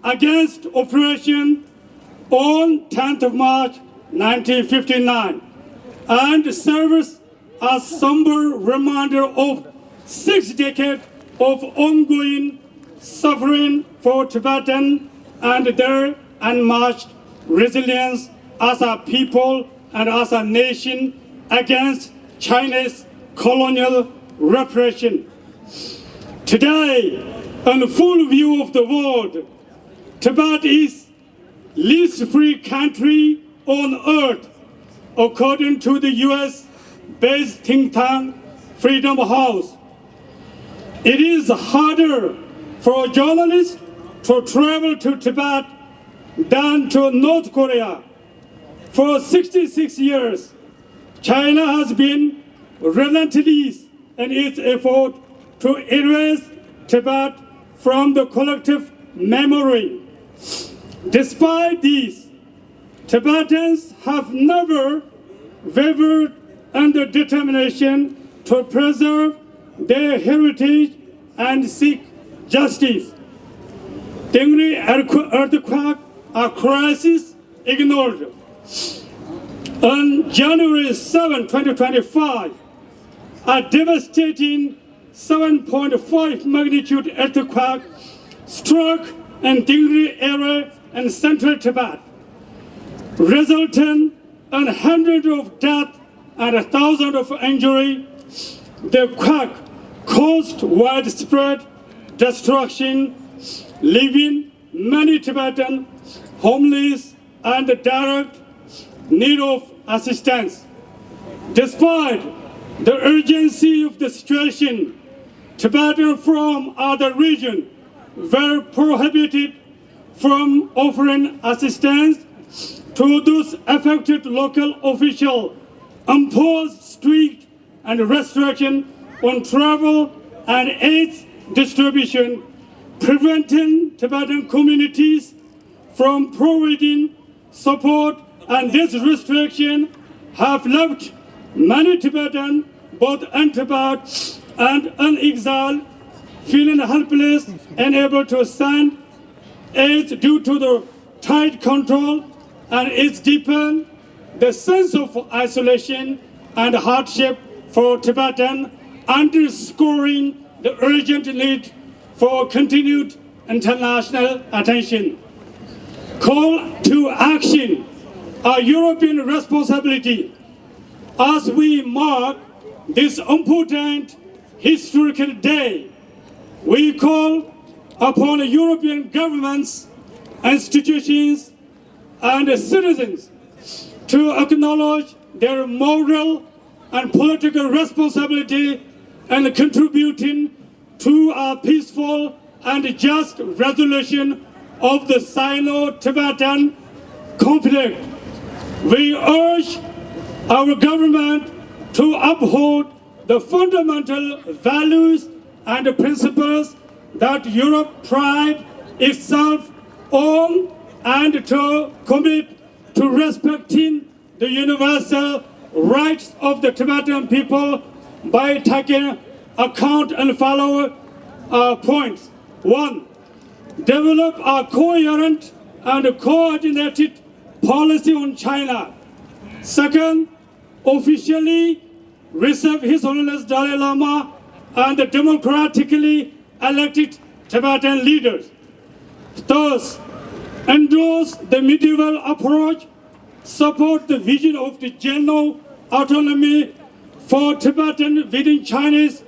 against oppression on 10th of March 1959 and serves a somber reminder of 6 decades of ongoing suffering for Tibetan and their unmatched resilience as a people and as a nation against Chinese colonial repression. Today, in full view of the world, Tibet is least free country on earth, according to the US-based think tank Freedom House. It is harder for journalists to travel to Tibet than to North Korea. For 66 years, China has been relentless in its effort to erase Tibet from the collective memory. Despite this, Tibetans have never wavered in their determination to preserve their heritage and seek justice. Tingri earthquake, a crisis ignored. On January 7, 2025, a devastating 7.5 magnitude earthquake struck in Tingri area in central Tibet, resulting in hundreds of deaths and thousands of injuries. The quake caused widespread destruction, leaving many Tibetans homeless and in direct need of assistance. Despite the urgency of the situation, Tibetans from other regions were prohibited from offering assistance to those affected. Local officials imposed strict and restriction on travel and aid distribution, preventing Tibetan communities from providing support, and this restriction have left many Tibetans, both in Tibet and in exile, feeling helpless and unable to send aid due to the tight control, and it's deepened the sense of isolation and hardship for Tibetan, underscoring the urgent need for continued international attention. Call to action, a European responsibility. As we mark this important historical day, we call upon European governments, institutions, and citizens to acknowledge their moral and political responsibility in contributing to a peaceful and just resolution of the Sino-Tibetan conflict. We urge our government to uphold the fundamental values and principles that Europe prides itself on, and to commit to respecting the universal rights of the Tibetan people by taking account and follow points. 1. Develop a coherent and coordinated policy on China. 2. Officially receive His Holiness Dalai Lama and the democratically elected Tibetan leaders. Thus, endorse the medieval approach, support the vision of the general autonomy for Tibetan within Chinese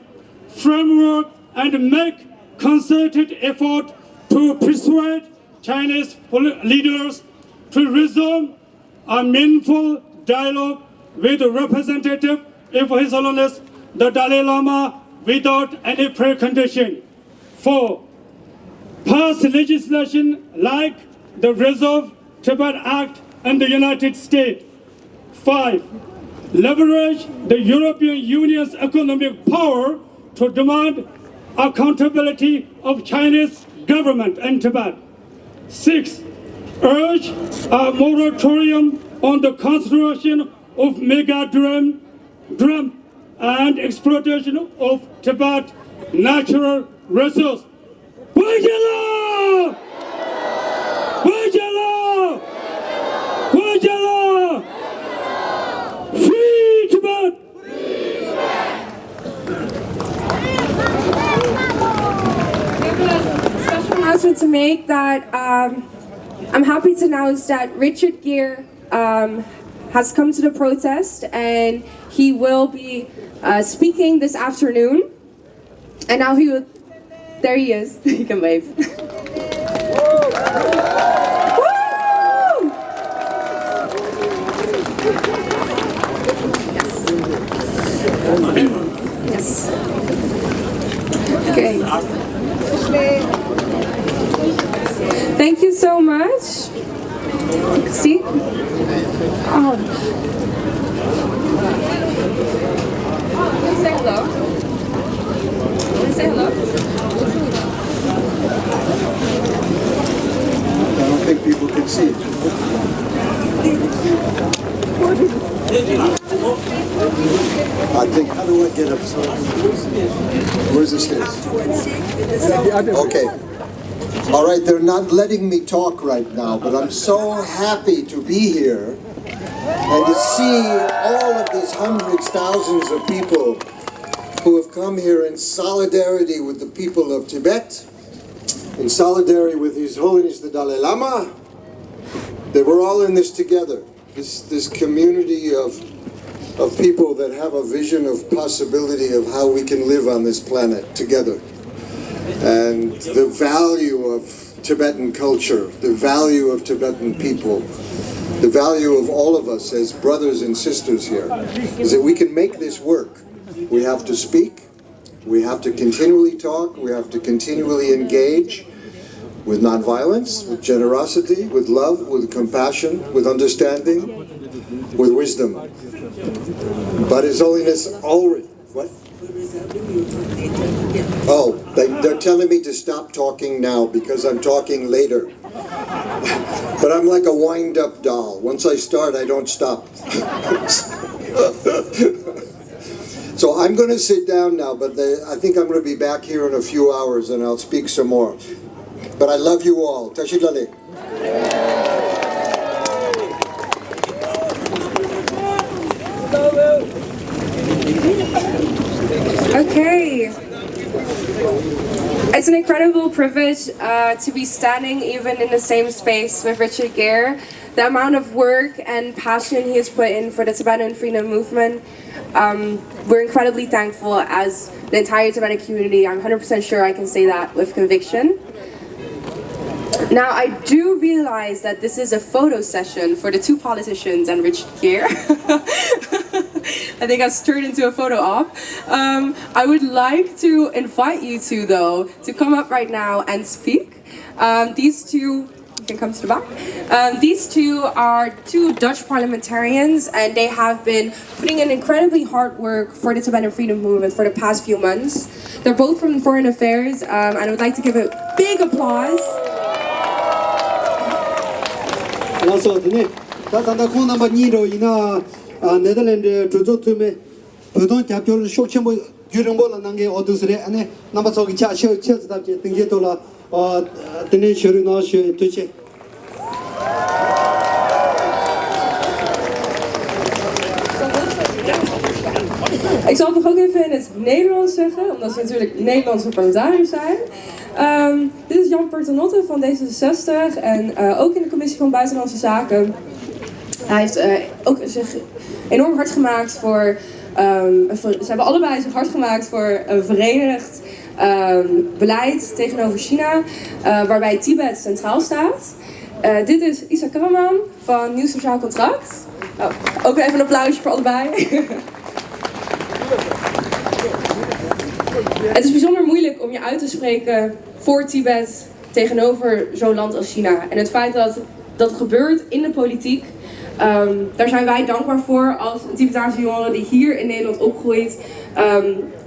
framework, and make concerted effort to persuade Chinese leaders to resume a meaningful dialogue with the representative of His Holiness the Dalai Lama without any precondition. 4. Pass legislation like the Resolve Tibet Act in the United States. 5. Leverage the European Union's economic power to demand accountability of Chinese government in Tibet. 6. Urge a moratorium on the construction of mega drum and exploitation of Tibet natural resources. Wajala! Wajala! Wajala! Free Tibet!
Special announcement to make that I'm happy to announce that Richard Gere has come to the protest and he will be speaking this afternoon. And now there he is. He can wave. Woo! Yes. Okay. Thank you so much. See? Oh. Say hello. Say hello.
I don't think people can see it. I think, how do I get up? Where's the stairs? Okay. All right, they're not letting me talk right now, but I'm so happy to be here and to see all of these hundreds, thousands of people who have come here in solidarity with the people of Tibet, in solidarity with His Holiness the Dalai Lama. They were all in this together. This community of people that have a vision of possibility of how we can live on this planet together. And the value of Tibetan culture, the value of Tibetan people, the value of all of us as brothers and sisters here, is that we can make this work. We have to speak, we have to continually talk, we have to continually engage with nonviolence, with generosity, with love, with compassion, with understanding, with wisdom. But His Holiness already, what? Oh, they're telling me to stop talking now because I'm talking later. But I'm like a wind-up doll. Once I start, I don't stop. So I'm going to sit down now, but I think I'm going to be back here in a few hours and I'll speak some more. But I love you all. Tashidale.
Okay. It's an incredible privilege to be standing even in the same space with Richard Gere. The amount of work and passion he has put in for the Tibetan freedom movement, we're incredibly thankful as the entire Tibetan community. I'm 100% sure I can say that with conviction. Now, I do realize that this is a photo session for the two politicians and Richard Gere. I think I've turned into a photo op. I would like to invite you two, though, to come up right now and speak. These two, you can come to the back. These two are two Dutch parliamentarians, and they have been putting in incredibly hard work for the Tibetan freedom movement for the past few months. They're both from Foreign Affairs, and I would like to give a big applause.
Also, today, that call number 2 in Netherlands to to me. Don't have to show him during all and get all those and number so we chat show chills that you think the nation now should to check.
Ik zal het nog ook even in het Nederlands zeggen, omdat ze natuurlijk Nederlandse parlementariërs zijn. Dit is Jan Pertenotte van D66 en ook in de commissie van Buitenlandse Zaken. Hij heeft ook zich enorm hard gemaakt voor... ze hebben allebei zich hard gemaakt voor een verenigd beleid tegenover China, waarbij Tibet centraal staat. Dit is Isa Karaman van Nieuw Sociaal Contract. Oh, ook even een applausje voor allebei. Het is bijzonder moeilijk om je uit te spreken voor Tibet tegenover zo'n land als China. En het feit dat dat gebeurt in de politiek, daar zijn wij dankbaar voor als Tibetaanse jongeren die hier in Nederland opgroeit.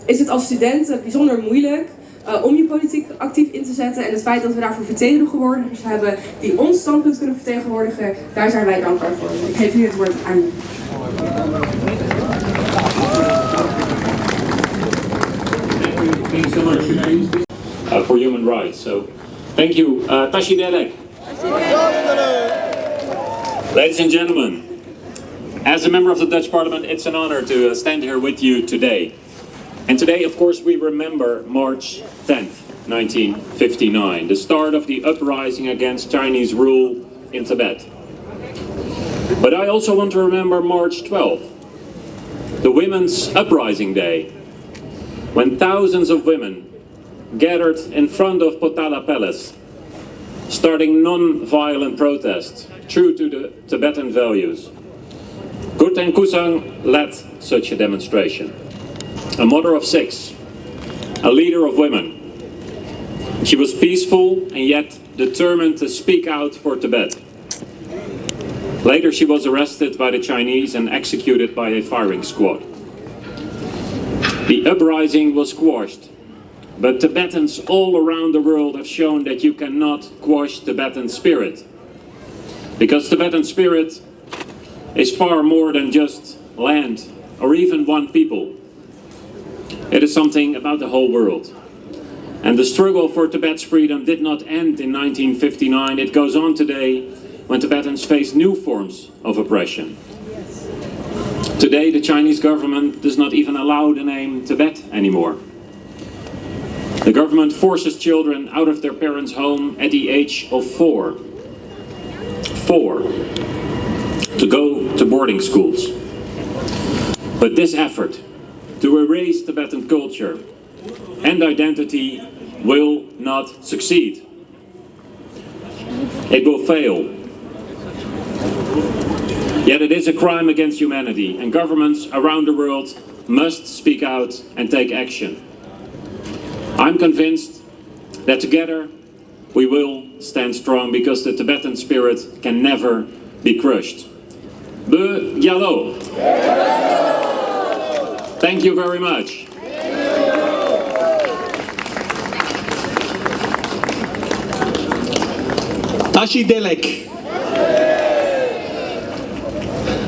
Is het als studenten bijzonder moeilijk om je politiek actief in te zetten. En het feit dat we daarvoor vertegenwoordigers hebben die ons standpunt kunnen vertegenwoordigen, daar zijn wij dankbaar voor. Ik geef nu het woord aan u.
Thank you so much for human rights. So, thank you, Tashi Delek. Ladies and gentlemen, as a member of the Dutch Parliament, it's an honor to stand here with you today. And today, of course, we remember March 10th, 1959, the start of the uprising against Chinese rule in Tibet. But I also want to remember March 12th, the Women's Uprising Day, when thousands of women gathered in front of Potala Palace, starting non-violent protests true to the Tibetan values. Gurten Kusang led such a demonstration. A mother of 6, a leader of women. She was peaceful and yet determined to speak out for Tibet. Later she was arrested by the Chinese and executed by a firing squad. The uprising was quashed, but Tibetans all around the world have shown that you cannot quash Tibetan spirit. Because Tibetan spirit is far more than just land or even one people. It is something about the whole world. And the struggle for Tibet's freedom did not end in 1959. It goes on today when Tibetans face new forms of oppression. Today, the Chinese government does not even allow the name Tibet anymore. The government forces children out of their parents' home at the age of 4 to go to boarding schools. But this effort to erase Tibetan culture and identity will not succeed. It will fail. Yet it is a crime against humanity, and governments around the world must speak out and take action. I'm convinced that together we will stand strong, because the Tibetan spirit can never be crushed. Be Yalo. Thank you very much.
Tashi Delek.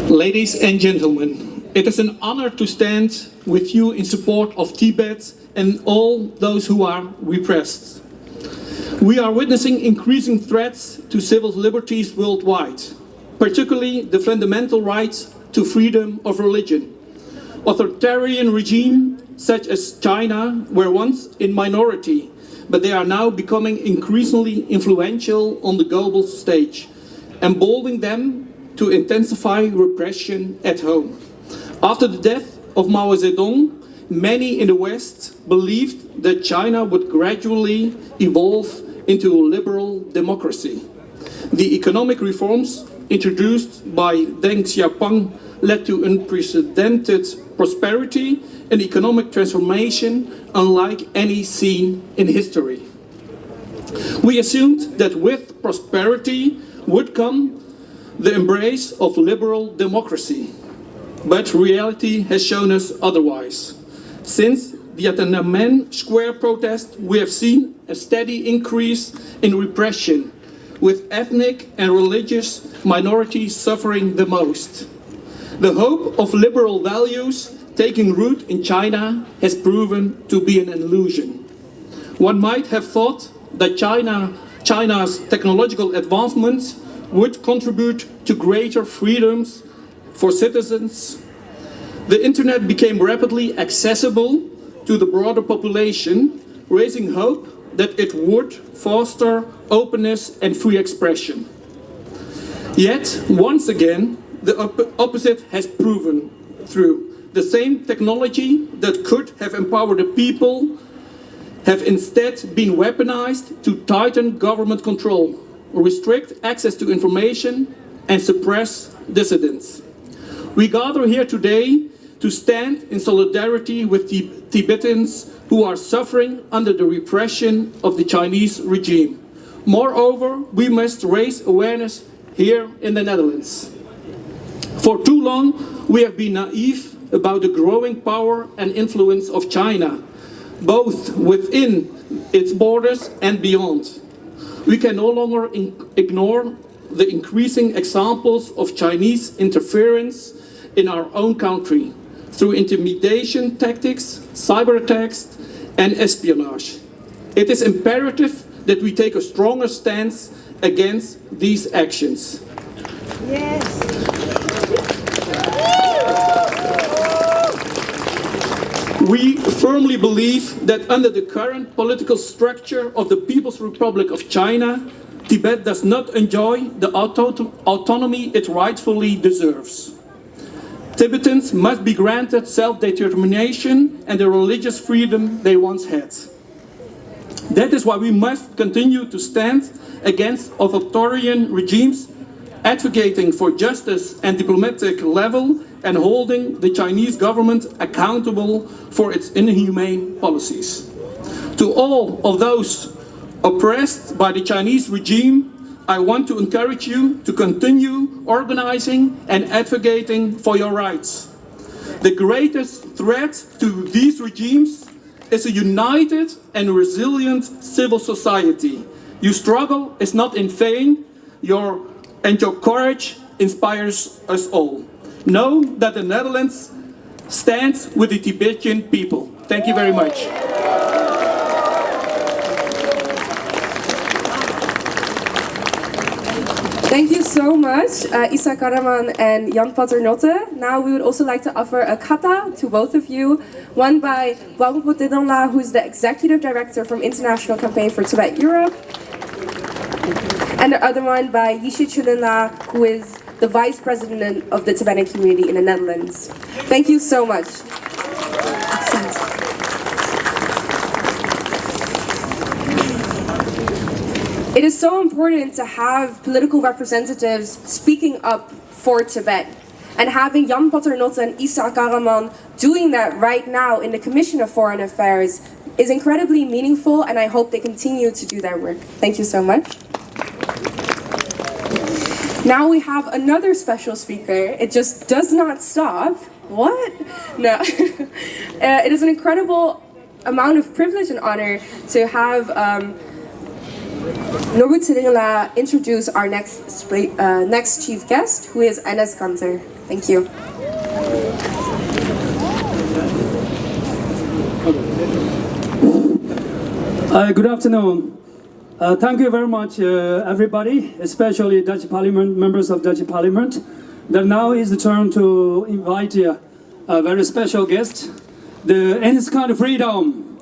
Ladies and gentlemen, it is an honor to stand with you in support of Tibet and all those who are repressed. We are witnessing increasing threats to civil liberties worldwide, particularly the fundamental rights to freedom of religion. Authoritarian regimes such as China were once in minority, but they are now becoming increasingly influential on the global stage, emboldening them to intensify repression at home. After the death of Mao Zedong, many in the West believed that China would gradually evolve into a liberal democracy. The economic reforms introduced by Deng Xiaoping led to unprecedented prosperity and economic transformation unlike any seen in history. We assumed that with prosperity would come the embrace of liberal democracy, but reality has shown us otherwise. Since the Tiananmen Square protest, we have seen a steady increase in repression, with ethnic and religious minorities suffering the most. The hope of liberal values taking root in China has proven to be an illusion. One might have thought that China's technological advancements would contribute to greater freedoms for citizens. The internet became rapidly accessible to the broader population, raising hope that it would foster openness and free expression. Yet, once again, the opposite has proven true. The same technology that could have empowered the people have instead been weaponized to tighten government control. restrict access to information, and suppress dissidents. We gather here today to stand in solidarity with the Tibetans who are suffering under the repression of the Chinese regime. Moreover, we must raise awareness here in the Netherlands. For too long, we have been naive about the growing power and influence of China, both within its borders and beyond. We can no longer ignore the increasing examples of Chinese interference in our own country through intimidation tactics, cyber attacks, and espionage. It is imperative that we take a stronger stance against these actions.
Yes.
We firmly believe that under the current political structure of the People's Republic of China, Tibet does not enjoy the autonomy it rightfully deserves. Tibetans must be granted self-determination and the religious freedom they once had. That is why we must continue to stand against authoritarian regimes, advocating for justice and diplomatic level, and holding the Chinese government accountable for its inhumane policies. To all of those oppressed by the Chinese regime, I want to encourage you to continue organizing and advocating for your rights. The greatest threat to these regimes is a united and resilient civil society. Your struggle is not in vain, your courage inspires us all. Know that the Netherlands stands with the Tibetan people. Thank you very much.
Thank you so much, Isa Karaman and Jan Paternotte. Now we would also like to offer a kata to both of you. One by Wangpo Tedongla, who's the Executive Director from International Campaign for Tibet Europe. And the other one by Yishi Chulinla, who is the Vice President of the Tibetan community in the Netherlands. Thank you so much. It is so important to have political representatives speaking up for Tibet. And having Jan Paternotte and Isa Karaman doing that right now in the Commission of Foreign Affairs is incredibly meaningful, and I hope they continue to do their work. Thank you so much. Now we have another special speaker. It just does not stop. What? No. It is an incredible amount of privilege and honor to have Norbert Tiringla introduce our next chief guest, who is Enes Kanter. Thank you.
Good afternoon. Thank you very much, everybody, especially Dutch Parliament, members of Dutch Parliament. That now is the turn to invite a very special guest, the Enes Kanter Freedom.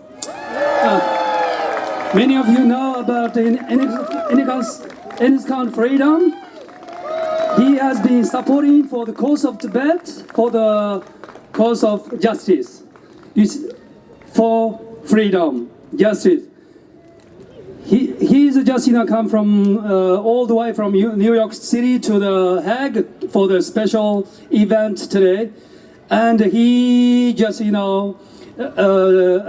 Many of you know about Enes Kanter Freedom. He has been supporting for the cause of Tibet, for the cause of justice. It's for freedom, justice. He's just come from all the way from New York City to The Hague for the special event today, and he just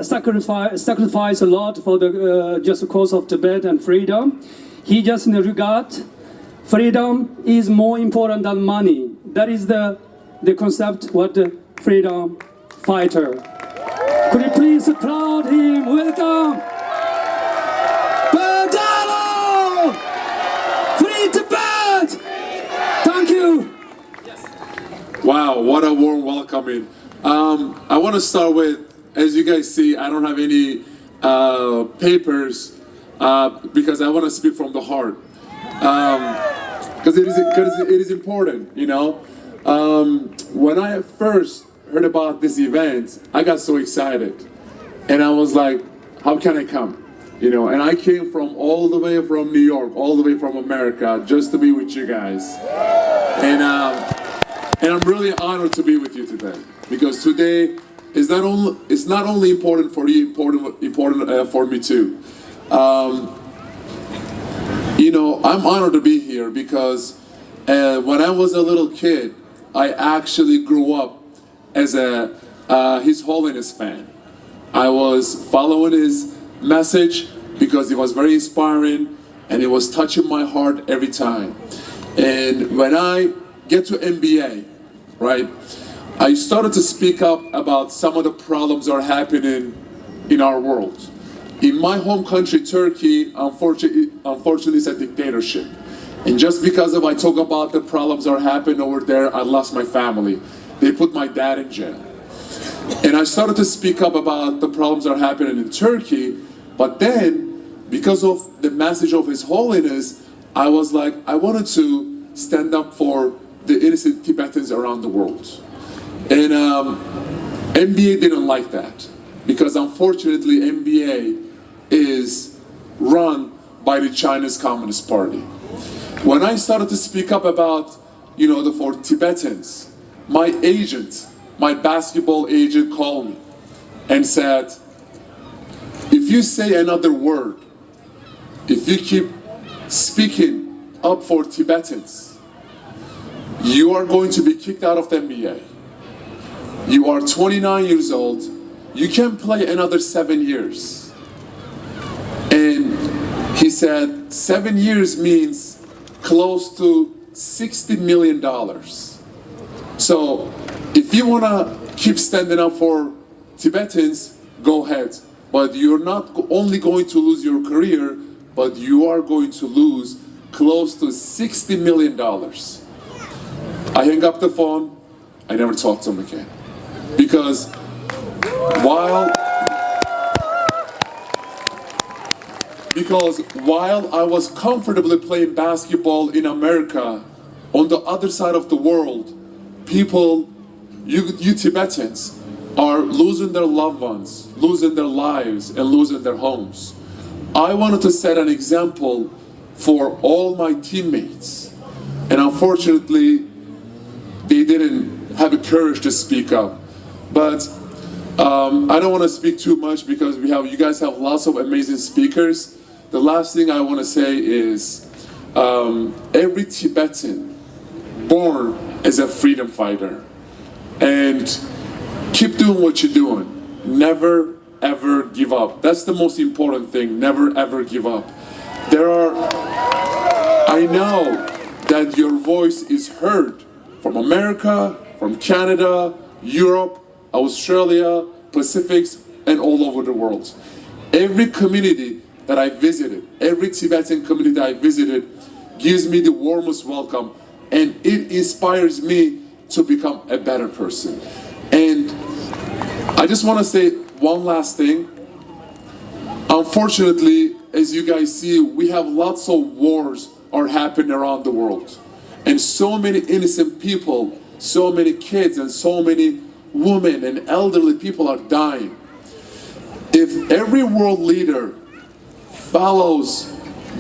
sacrifice a lot for the just cause of Tibet and freedom. He just regard freedom is more important than money. That is the concept what the freedom fighter. Could you please applaud him? Welcome. Free Tibet! Thank you.
Wow, what a warm welcoming. I want to start with, as you guys see, I don't have any papers because I want to speak from the heart. Because it is important, you know. When I first heard about this event, I got so excited. And I was like, how can I come? You know, and I came from all the way from New York, all the way from America, just to be with you guys. And I'm really honored to be with you today, because today is not only important for you, important for me too. You know, I'm honored to be here because when I was a little kid, I actually grew up as a His Holiness fan. I was following his message because it was very inspiring and it was touching my heart every time. And when I get to MBA, right, I started to speak up about some of the problems that are happening in our world. In my home country, Turkey, unfortunately, it's a dictatorship. And just because I talk about the problems that are happening over there, I lost my family. They put my dad in jail. And I started to speak up about the problems that are happening in Turkey, but then, because of the message of His Holiness, I was like, I wanted to stand up for the innocent Tibetans around the world. And MBA didn't like that, because unfortunately MBA is run by the Chinese Communist Party. When I started to speak up about, for Tibetans, my agent, my basketball agent called me and said, if you say another word, if you keep speaking up for Tibetans, you are going to be kicked out of the NBA. You are 29 years old, you can play another 7 years. And he said, 7 years means close to $60 million. So if you want to keep standing up for Tibetans, go ahead. But you're not only going to lose your career, but you are going to lose close to $60 million. I hang up the phone, I never talked to him again. Because while I was comfortably playing basketball in America, on the other side of the world, people, you Tibetans, are losing their loved ones, losing their lives, and losing their homes. I wanted to set an example for all my teammates, and unfortunately, they didn't have the courage to speak up. But I don't want to speak too much because you guys have lots of amazing speakers. The last thing I want to say is every Tibetan born as a freedom fighter, and keep doing what you're doing. Never ever give up. That's the most important thing. Never ever give up. I know that your voice is heard from America, from Canada, Europe, Australia, Pacifics, and all over the world. Every community that I visited, every Tibetan community that I visited gives me the warmest welcome, and it inspires me to become a better person. And I just want to say one last thing. Unfortunately, as you guys see, we have lots of wars are happening around the world. And so many innocent people, so many kids, and so many women and elderly people are dying. If every world leader follows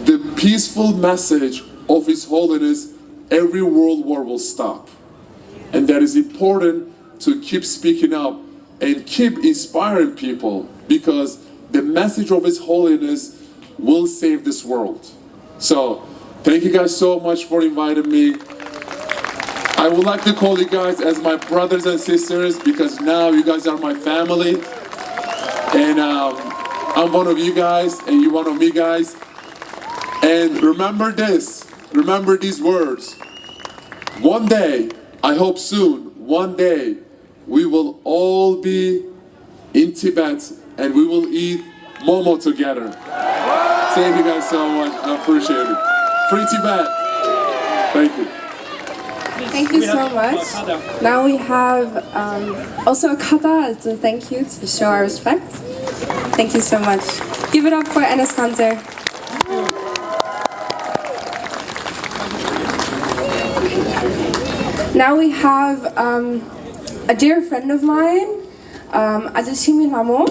the peaceful message of His Holiness, every world war will stop. And that is important to keep speaking up and keep inspiring people, because the message of His Holiness will save this world. So, thank you guys so much for inviting me. I would like to call you guys as my brothers and sisters, because now you guys are my family. And I'm one of you guys, and you're one of me guys. And remember this, remember these words. One day, I hope soon, one day, we will all be in Tibet and we will eat momo together. Thank you guys so much, I appreciate it. Free Tibet. Thank you.
Thank you so much. Now we have also a kata as a thank you to show our respect. Thank you so much. Give it up for Enes Kanter. Now we have a dear friend of mine, Ajashimi Lamo.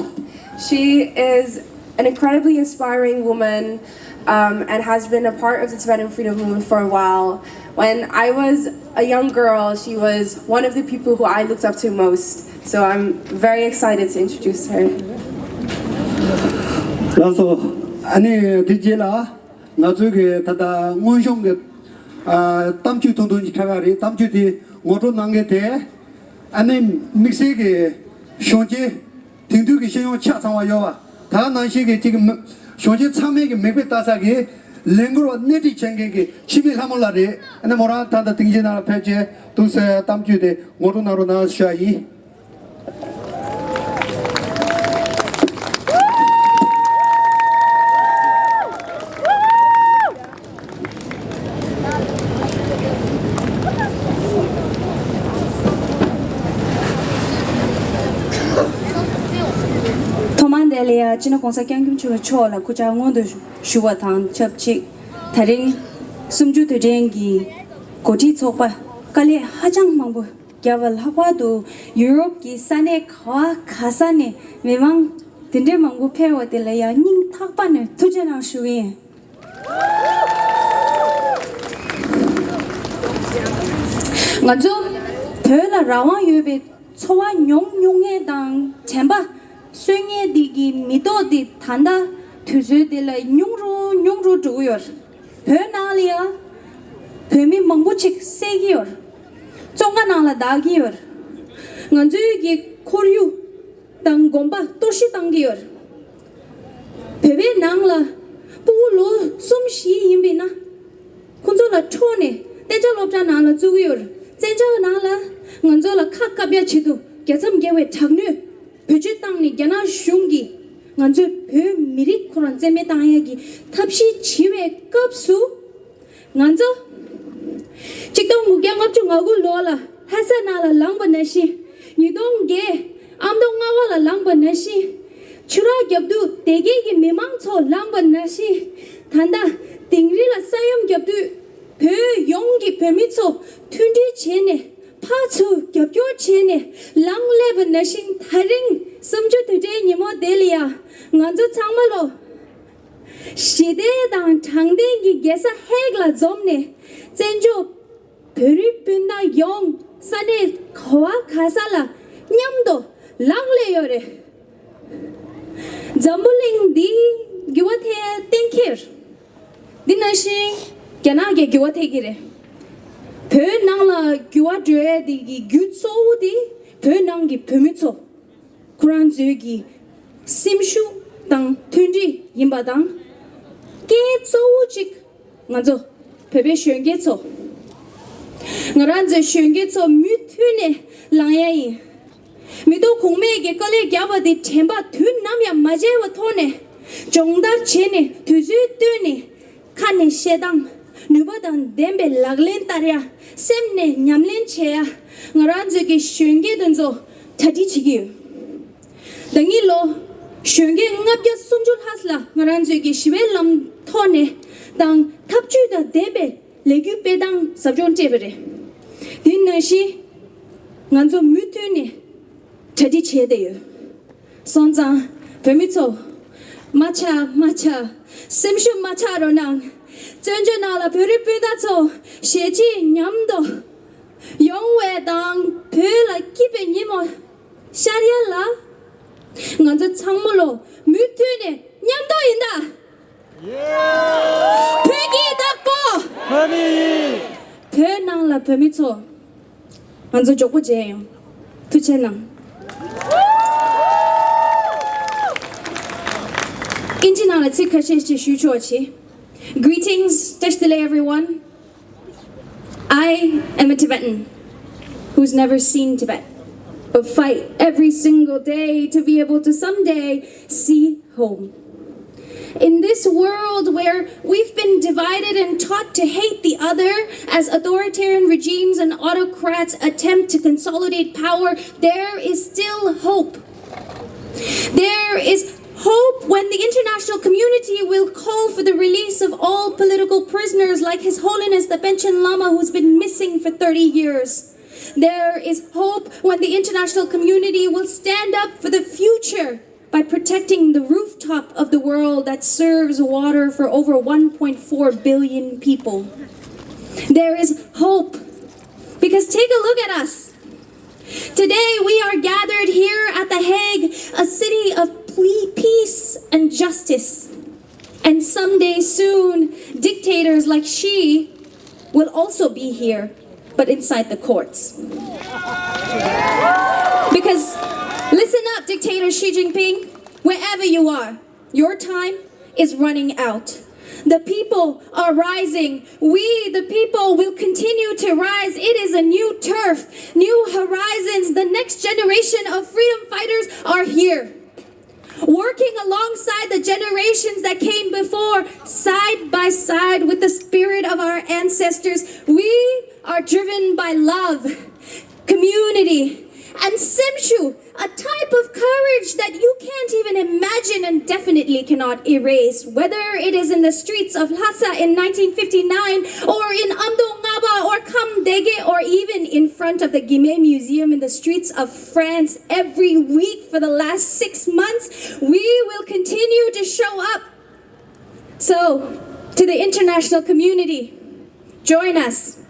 She is an incredibly inspiring woman and has been a part of the Tibetan freedom movement for a while. When I was a young girl, she was one of the people who I looked up to most. So I'm very excited to introduce her.
그래서 아니 디제라 나중에 다다 원형게 담주 동동이 카가리 담주디 모두 난게 돼 안에 믹스게 쇼제 등두기 신용 차상와요와 다 난시게 지금 쇼제 참여게 맥베 따사게 랭고로 네티 챙게게 치밀 하몰라리 안에 뭐라 다다 등진하라 패제 두세 담주디 모두 나로 나샤이
Tomandelia, China Consacang to a chola, which I want to Shuatan, Chapchik, Taring, Sumju to Jengi, Koji Sopa, Kale Hajang Mambo, Gaval Hawadu, Europe, Sane, Kawa, Kasane, Mimang, Tinder Mango Pero de Lea, Ning Takpan, Tujana Shui. Ngajo, Pela Rawan Yubit, Soa Yong Yong Dang, Temba. Swing digi mido di tanda tuzu de la nyungru duyor. Penalia pemi mangbuchik segiyor. Zonga nala dagiyor. Nganju gi koryu dang gomba toshi dangiyor. Pebe nangla bulo sumshi yimbina. Kunzo la chone deja lobja nala zuyor. Zenja nala nganzo la kakabya chidu. Gesam gewe tagnu. Pujitangni Gana Shungi, Nanzu Pu Miri Koran Zemetayagi, Tapshi Chiwe Kapsu, Nanzo Chikdong Mugyang up to Magu Lola, Hasanala Lamba Nashi, you don't get Amdongawala Lamba Nashi, Chura Gabdu, Degegi Mimanto Lamba Nashi, Tanda, Dingrila Sayam Gabdu, Pu Yongi Permitso, Tundi Chene. Patu, your chene, long leb nashing, taring, sumju today, Nemo Delia, Nanzo Tamalo. Shide down Tangding, Gesa Hegla Zomne, Zenjo, Peripunda Yong, Sane, Koa Kasala, Nyamdo, long layore. Zumbling di, Giwate, think here. Dinashing, Ganage Giwate. Pe nang la gyua dre di gyutso di pe nang gi pemitso kuran gi simshu dang tunji yimba dang ge zo chik ngazo pepe shenge zo ngaran ze shenge zo mythune langya yi mido kongme ge kale gyaba di themba thun nam ya maje wa thone jongdar chene tuzu tune khane shedang Nubadan dembe laglen taria semne nyamlen chea ngaranze ge shunge denzo tadi chigi dangi lo shunge ngapya sunjul hasla ngaranze ge shibelam thone dang tapchu da dembe legu pedang sabjon chebere din nashi nganzo mutune tadi chedeyo sonza permitso macha semshu macha ronang 전전하라 별을 빼다쳐 शे지 냠도 영외당 별라 기베 니모 샤리알라 먼저 창물로 뮤트네 냠도 인다 배기 닫고 아니 배낭라 배미초 먼저 족보제요 두채낭 인지나라 지카시시 슈초치 Greetings, Tashdele everyone. I am a Tibetan who's never seen Tibet, but fight every single day to be able to someday see home. In this world where we've been divided and taught to hate the other as authoritarian regimes and autocrats attempt to consolidate power, there is still hope. There is hope when the international community will call for the release of all political prisoners like His Holiness the Panchen Lama, who's been missing for 30 years. There is hope when the international community will stand up for the future by protecting the rooftop of the world that serves water for over 1.4 billion people. There is hope because take a look at us. Today we are gathered here at The Hague, a city of peace and justice. And someday soon, dictators like Xi will also be here, but inside the courts. Because, listen up, dictator Xi Jinping, wherever you are, your time is running out. The people are rising. We, the people, will continue to rise. It is a new turf, new horizons. The next generation of freedom fighters are here. Working alongside the generations that came before, side by side with the spirit of our ancestors, we are driven by love, community, and simshu, a type of courage that you can't even imagine and definitely cannot erase. Whether it is in the streets of Lhasa in 1959, or in Amdo Ngaba or Kamdege, or even in front of the Guimet Museum in the streets of France every week for the last 6 months, we will continue to show up. So, to the international community, join us.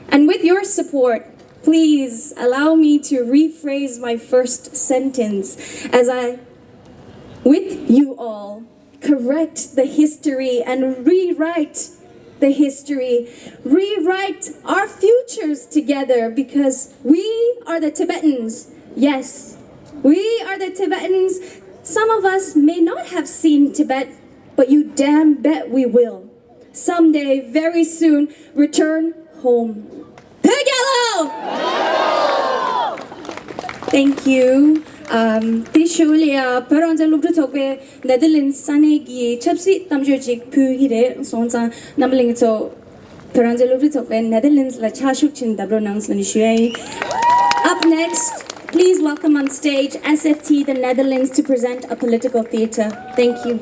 And with your support, please allow me to rephrase my first sentence as I, with you all, correct the history and rewrite the history, rewrite our futures together, because we are the Tibetans. Yes, we are the Tibetans. Some of us may not have seen Tibet, but you damn bet we will. Someday, very soon, return home. Thank you. Tishulia Peronza Lubtobe, Netherlands Sanegi, Chapsi Tamjik Puhide, Sonsa, Numbling to Peronza Lubtobe, Netherlands La Chashuk Dabronans Nishui. Up next, please welcome on stage SFT the Netherlands to present a political theatre. Thank you.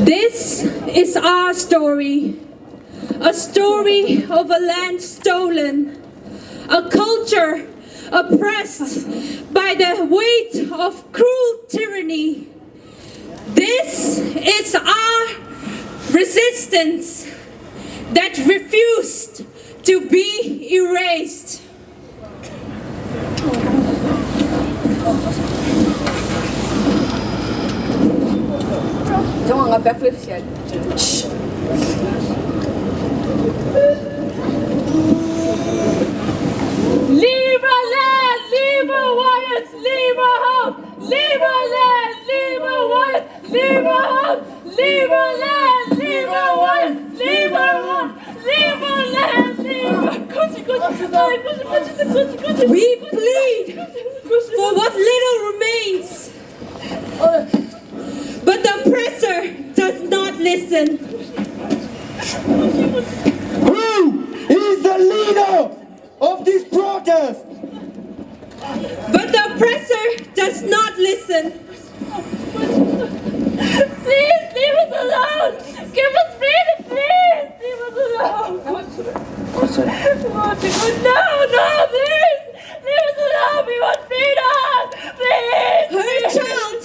This is our story, a story of a land stolen, a culture oppressed by the weight of cruel tyranny. This is our resistance that refused to be erased. Don't backflip yet. Leave our land, leave our warriors, leave our home. Leave our land, leave our warriors, leave our home. Leave our land, leave our warriors, leave our home. Leave our land, leave our We plead for what little remains. But the oppressor does not listen.
Who is the leader of this protest?
But the oppressor does not listen. Please leave us alone. Give us freedom, please. Leave us alone. No, please. Leave us alone. We want freedom. Please. Her child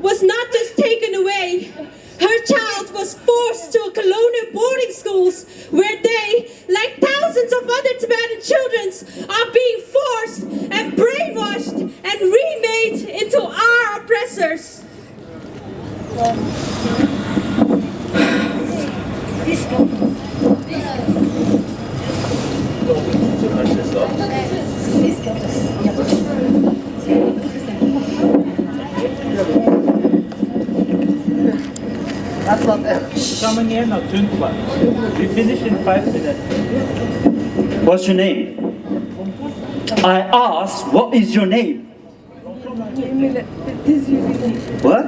was not just taken away. Her child was forced to colonial boarding schools where they, like thousands of other Tibetan children, are being forced and brainwashed and remade into our oppressors.
Coming in or 21. We finish in 5 minutes. What's your name? I asked, what is your name? What?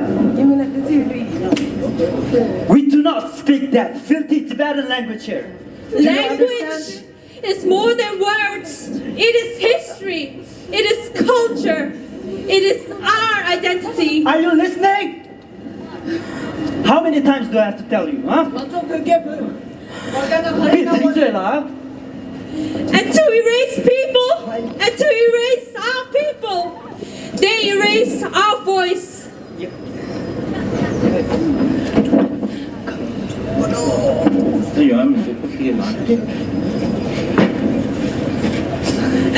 We do not speak that filthy Tibetan language here.
Language is more than words. It is history. It is culture.
times do I have to tell you, huh?
And to erase people, and to erase our people, they erase our voice.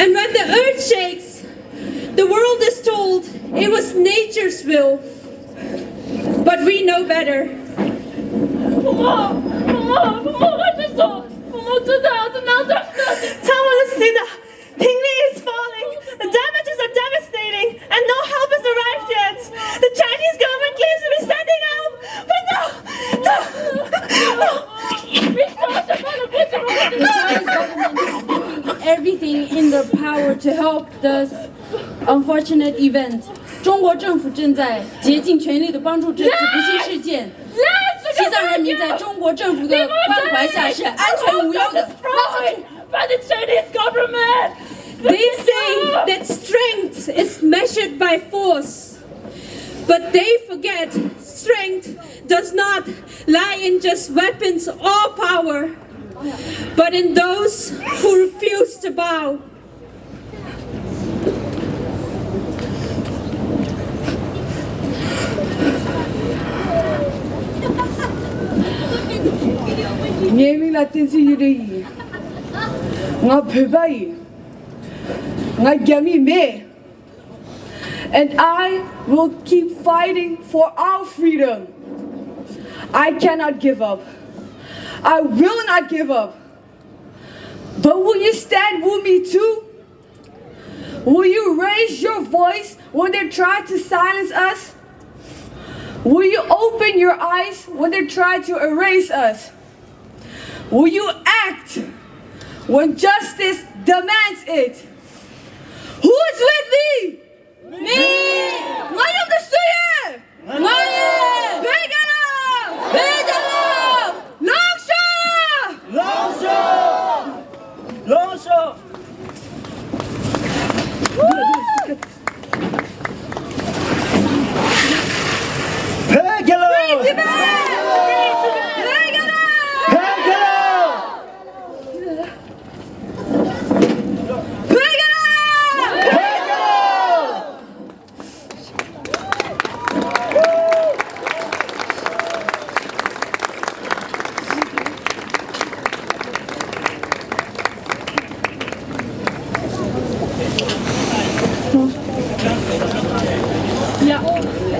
And when the earth shakes, the world is told it was nature's will. But we know better.
is falling. The damages are devastating, and no help has arrived yet. The Chinese government claims to be sending help, but no.
Everything in their power to help this unfortunate event. 中国政府正在竭尽全力地帮助这次不幸事件。西藏人民在中国政府的关怀下是安全无忧的。
By the Chinese government.
They say that strength is measured by force, but they forget strength does not lie in just weapons or power, but in those who refuse to bow.
And I will keep fighting for our freedom. I cannot give up. I will not give up. But will you stand with me too? Will you raise your voice when they try to silence us? Will you open your eyes when they try to erase us? Will you act when justice demands it? Who is with me? Me! William the Suyer! William! Bigelow! Bigelow! Longshaw!
Longshaw! Longshaw! Bigelow!
Free Tibet! Free Tibet!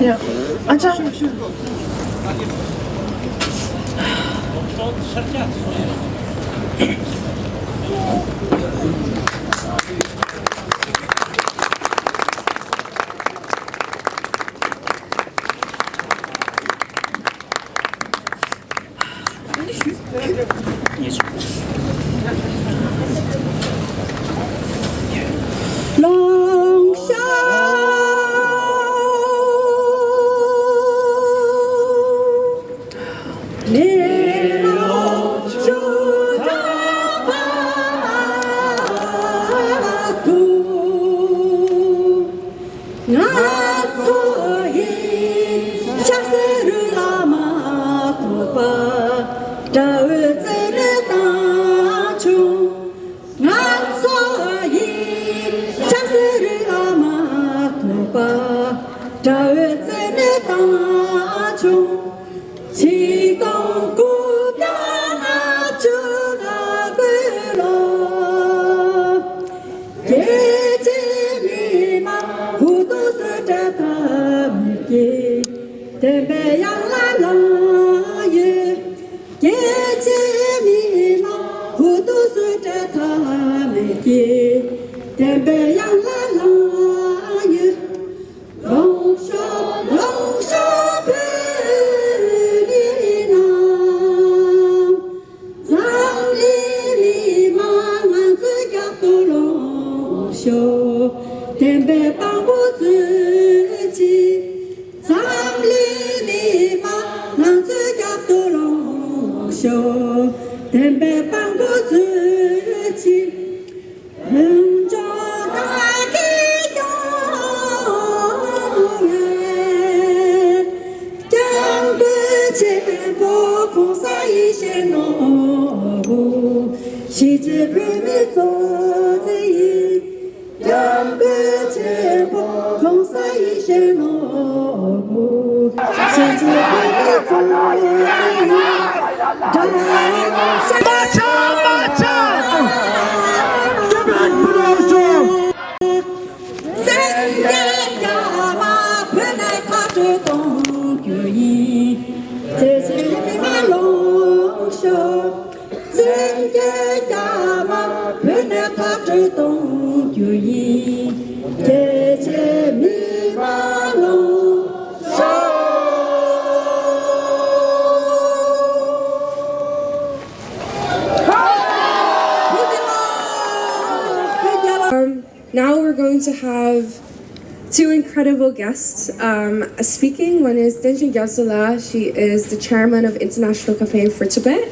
Yeah. 앉아.
Now we're going to have two incredible guests speaking. One is Dengchen Gyaltsula. She is the chairman of International Campaign for Tibet.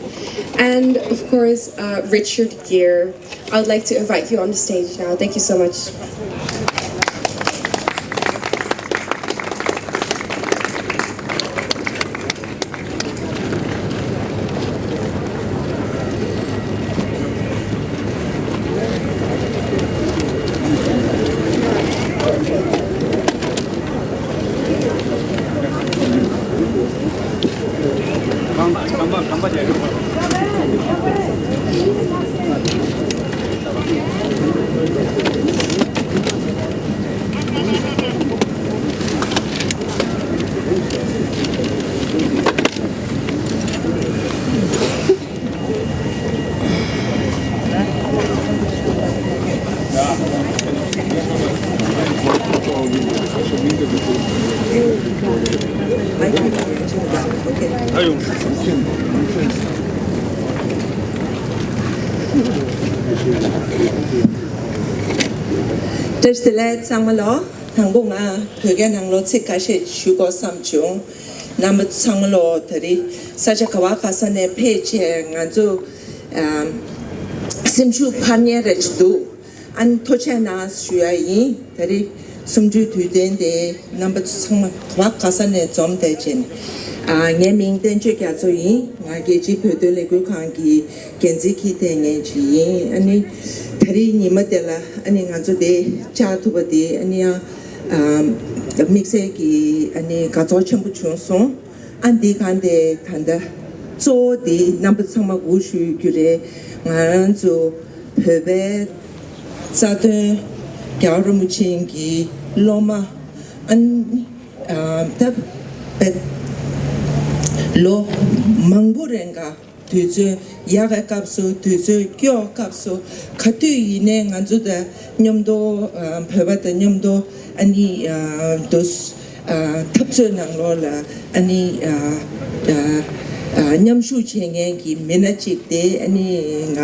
And of course, Richard Gere. I would like to invite you on the stage now. Thank you so much.
Terstile Sangalo, Tangunga, Pugan and Lotsikashi, Shugo Samchung, Number Sangalo, Tari, Sajakawaka Sane Page, Nanzu Simchu Panyerich do, and Tochana Shuai, Tari, Sumju to Dende, Number Sangawaka Sane Zom Dejin. Naming Denche Gatsoi, Magaji Pudele Gukangi, Genziki Tengi, and Tari Nimadela, and in Anzode, Chatubadi, and the Mixeki, and the Gazochambuchunson, and the Kande Kanda. So the number Samagushu Gure, Maranzo, Pebet, Saturn, Gauramuchingi, Loma, and the Lo Mangurenga, Tuzu, Yaga Capso, Tuzu, Kyo Capso, Katu Yine, Anzuda, Nyomdo, Pevata Nyomdo, Ani dos Tapso Nangola, Ani Nyamshu Chengi, Minachik de, Ani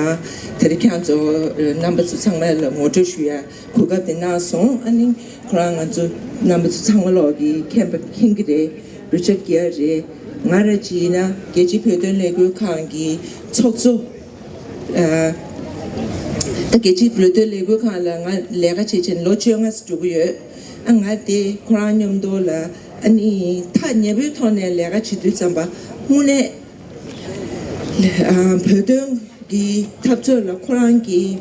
Terikanzo, numbers of Sangmel, Motoshia, Kuga de Nason, Ani Krang Anzu, numbers of Sangalogi, Camp Kingde, Richard Gere. Marajina, Geopolitical Legu Kangi, Totso, the Geopolitical Legu Kala, Legacy and Lochungas to you, and at the cranium dollar, and he Tanya Buton and Legacy to Samba, Mune Pudung, Gi, Taptola, Korangi,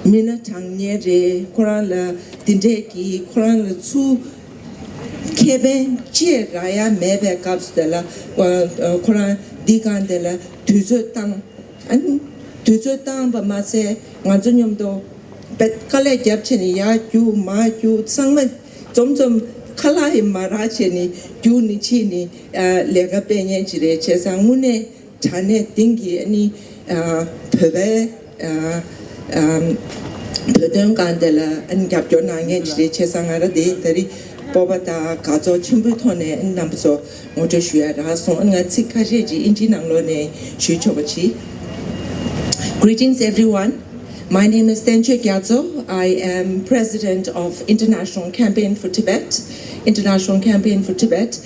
Minatang Nere, Korala, Dindeki, Korala, two. Kevin Raya Mebe Capstella, Koran Digandela, Tuzotang, and Tuzotang Bamase, Manzunium do, but Kale Japcheni, you, Ma, you, Sangma, Zomzom, Kala in Maracheni, Junichini, Lega Benjire, Chesangune, Tane, Dingi, any Peve, Pedungandela, and Gapjonang, Chesangara de Bobata, Kazo, Chimbutone, and Namso, Motoshua, Rason, and Tsikaji, Injinanglone, Shuchobachi. Greetings, everyone. My name is Dengchen Gyaltsula. I am president of International Campaign for Tibet. International Campaign for Tibet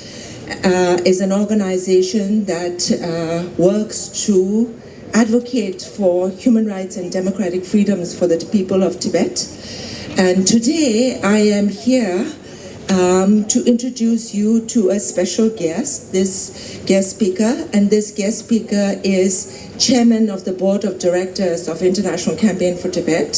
is an organization that works to advocate for human rights and democratic freedoms for the people of Tibet. And today I am here to introduce you to a special guest, this guest speaker, and this guest speaker is chairman of the board of directors of International Campaign for Tibet.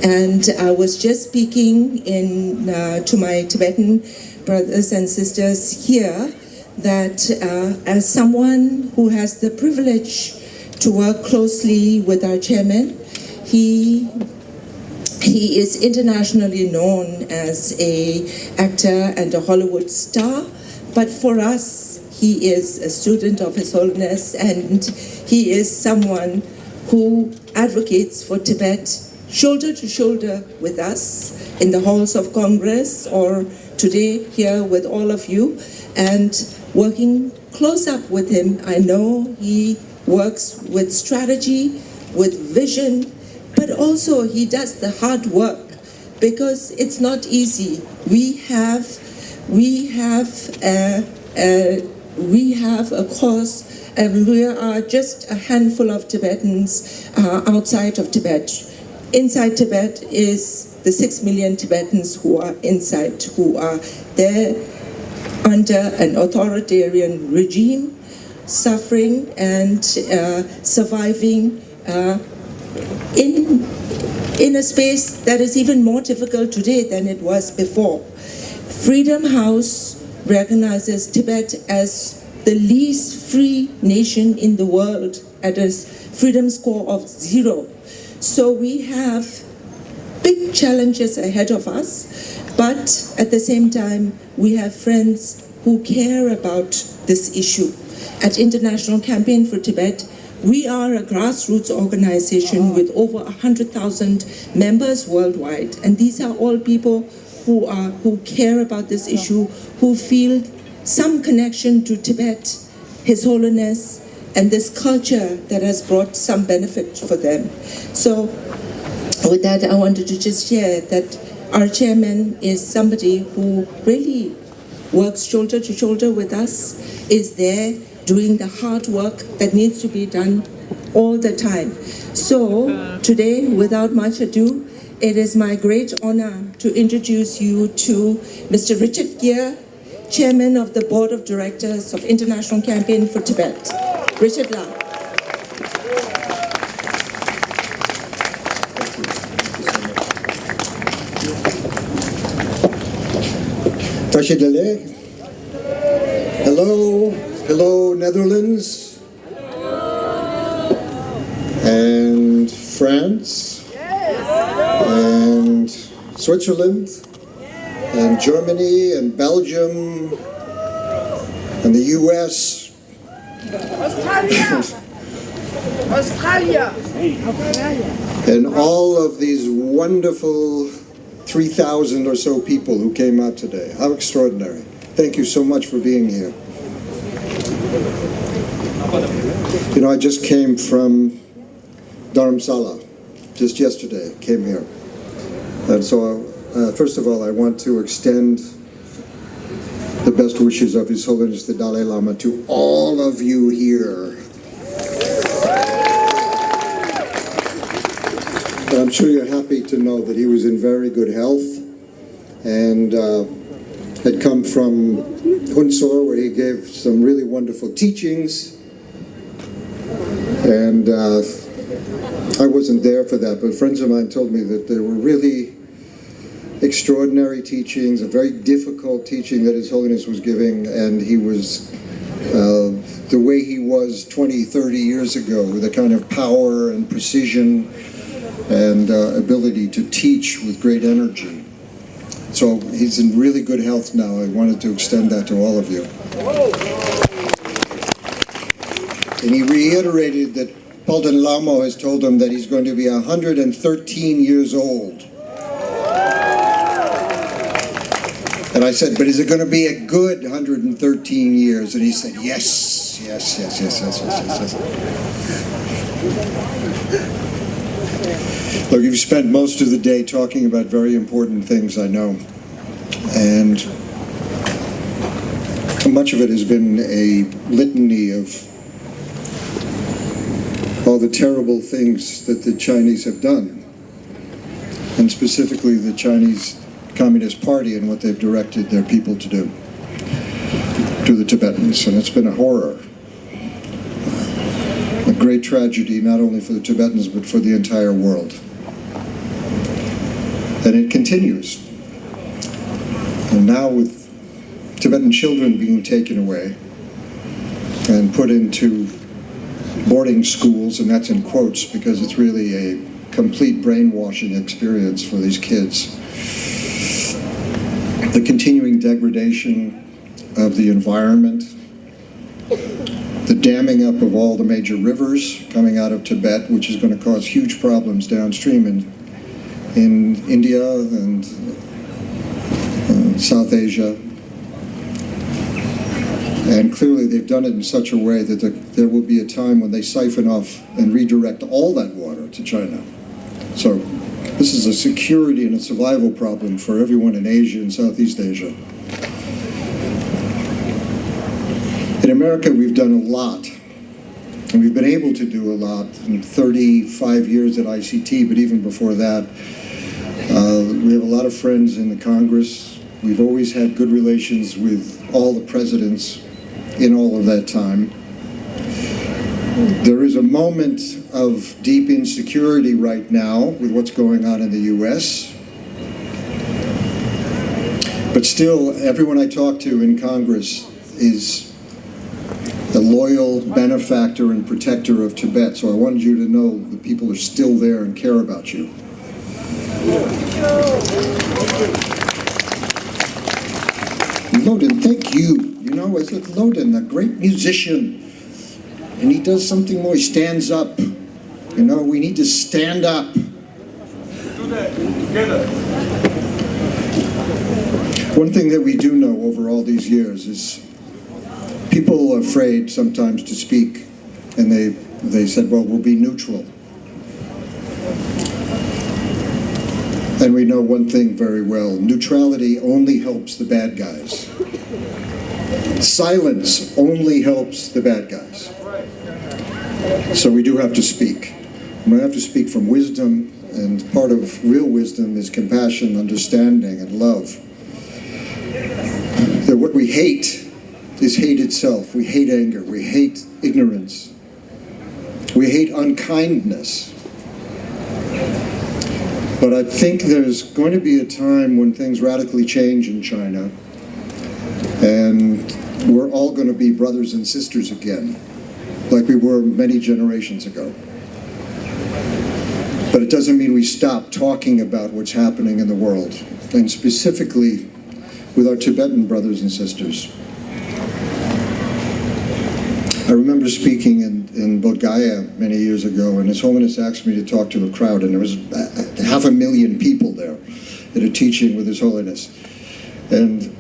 And I was just speaking to my Tibetan brothers and sisters here that as someone who has the privilege to work closely with our chairman, he is internationally known as an actor and a Hollywood star, but for us, he is a student of His Holiness, and he is someone who advocates for Tibet shoulder to shoulder with us in the halls of Congress or today here with all of you, and working close up with him. I know he works with strategy, with vision, but also he does the hard work because it's not easy. We have a cause, and we are just a handful of Tibetans outside of Tibet. Inside Tibet is the 6 million Tibetans who are inside, who are there under an authoritarian regime, suffering and surviving in a space that is even more difficult today than it was before. Freedom House recognizes Tibet as the least free nation in the world at a freedom score of 0. So we have big challenges ahead of us, but at the same time, we have friends who care about this issue. At International Campaign for Tibet, we are a grassroots organization with over 100,000 members worldwide, and these are all people who care about this issue, who feel some connection to Tibet, His Holiness, and this culture that has brought some benefit for them. So with that, I wanted to just share that our chairman is somebody who really works shoulder to shoulder with us, is there doing the hard work that needs to be done all the time. So today, without much ado, it is my great honor to introduce you to Mr. Richard Gere, Chairman of the Board of Directors of International Campaign for Tibet. Richard La.
Tashi Dele. Hello, hello Netherlands and France and Switzerland and Germany and Belgium and the US.
Australia.
And all of these wonderful 3,000 or so people who came out today. How extraordinary. Thank you so much for being here. You know, I just came from Dharamsala, just yesterday, came here. And so, first of all, I want to extend the best wishes of His Holiness the Dalai Lama to all of you here. And I'm sure you're happy to know that he was in very good health and had come from Hunsor, where he gave some really wonderful teachings. And I wasn't there for that, but friends of mine told me that there were really extraordinary teachings, a very difficult teaching that His Holiness was giving, and he was the way he was 20, 30 years ago, with a kind of power and precision and ability to teach with great energy. So he's in really good health now. I wanted to extend that to all of you. And he reiterated that Palden Lamo has told him that he's going to be 113 years old. And I said, but is it going to be a good 113 years? And he said, yes, yes, yes, yes, yes, yes, yes, yes. Look, you've spent most of the day talking about very important things, I know. And much of it has been a litany of all the terrible things that the Chinese have done. And specifically the Chinese Communist Party and what they've directed their people to do to the Tibetans. And it's been a horror. A great tragedy, not only for the Tibetans, but for the entire world. And it continues. And now with Tibetan children being taken away and put into boarding schools, and that's in quotes because it's really a complete brainwashing experience for these kids. The continuing degradation of the environment, the damming up of all the major rivers coming out of Tibet, which is going to cause huge problems downstream in India and South Asia. And clearly they've done it in such a way that there will be a time when they siphon off and redirect all that water to China. So this is a security and a survival problem for everyone in Asia and Southeast Asia. In America, we've done a lot. And we've been able to do a lot in 35 years at ICT, but even before that, we have a lot of friends in the Congress. We've always had good relations with all the presidents in all of that time. There is a moment of deep insecurity right now with what's going on in the US. But still, everyone I talk to in Congress is a loyal benefactor and protector of Tibet. So I wanted you to know that people are still there and care about you. Loden, thank you. You know, I said Loden, a great musician. And he does something more, he stands up. You know, we need to stand up. One thing that we do know over all these years is people are afraid sometimes to speak, and they said, well, we'll be neutral. And we know one thing very well, neutrality only helps the bad guys. Silence only helps the bad guys. So we do have to speak. We have to speak from wisdom, and part of real wisdom is compassion, understanding, and love. That what we hate is hate itself. We hate anger. We hate ignorance. We hate unkindness. But I think there's going to be a time when things radically change in China, and we're all going to be brothers and sisters again, like we were many generations ago. But it doesn't mean we stop talking about what's happening in the world, and specifically with our Tibetan brothers and sisters. I remember speaking in Bodh Gaya many years ago, and His Holiness asked me to talk to a crowd, and there was 500,000 people there at a teaching with His Holiness. And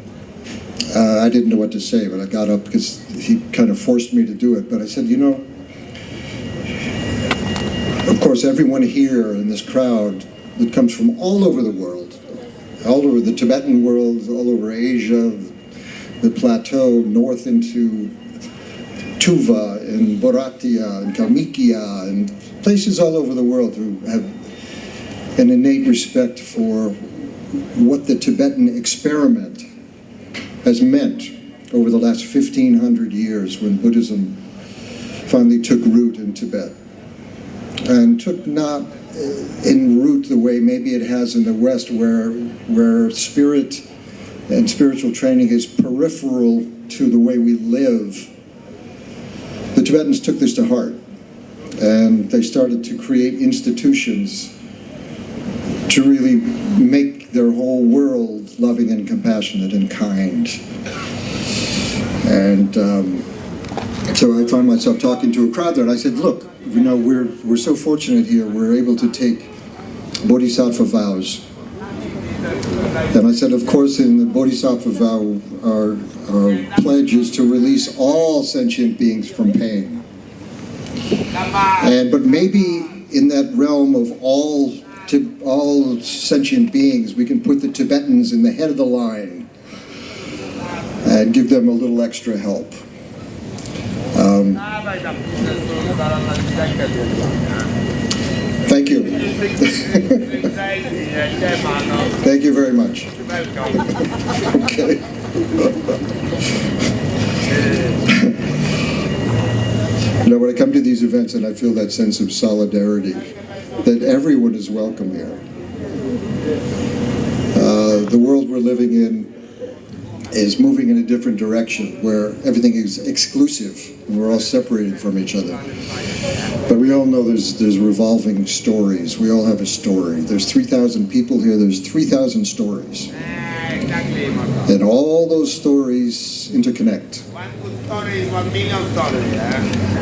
I didn't know what to say, but I got up because he kind of forced me to do it. But I said, you know, of course, everyone here in this crowd that comes from all over the world, all over the Tibetan world, all over Asia, the plateau, north into Tuva and Bharatiya and Kalmykia and places all over the world who have an innate respect for what the Tibetan experiment has meant over the last 1,500 years when Buddhism finally took root in Tibet. And took not in root the way maybe it has in the West, where spirit and spiritual training is peripheral to the way we live. The Tibetans took this to heart, and they started to create institutions to really make their whole world loving and compassionate and kind. And so I found myself talking to a crowd there, and I said, look, you know, we're so fortunate here, we're able to take Bodhisattva vows. And I said, of course, in the Bodhisattva vow, our pledge is to release all sentient beings from pain. But maybe in that realm of all sentient beings, we can put the Tibetans in the head of the line and give them a little extra help. Thank you. Thank you very much. Okay. You know, when I come to these events and I feel that sense of solidarity, that everyone is welcome here. The world we're living in is moving in a different direction where everything is exclusive and we're all separated from each other. But we all know there's revolving stories. We all have a story. There's 3,000 people here. There's 3,000 stories. And all those stories interconnect.
One good story is 1 million stories.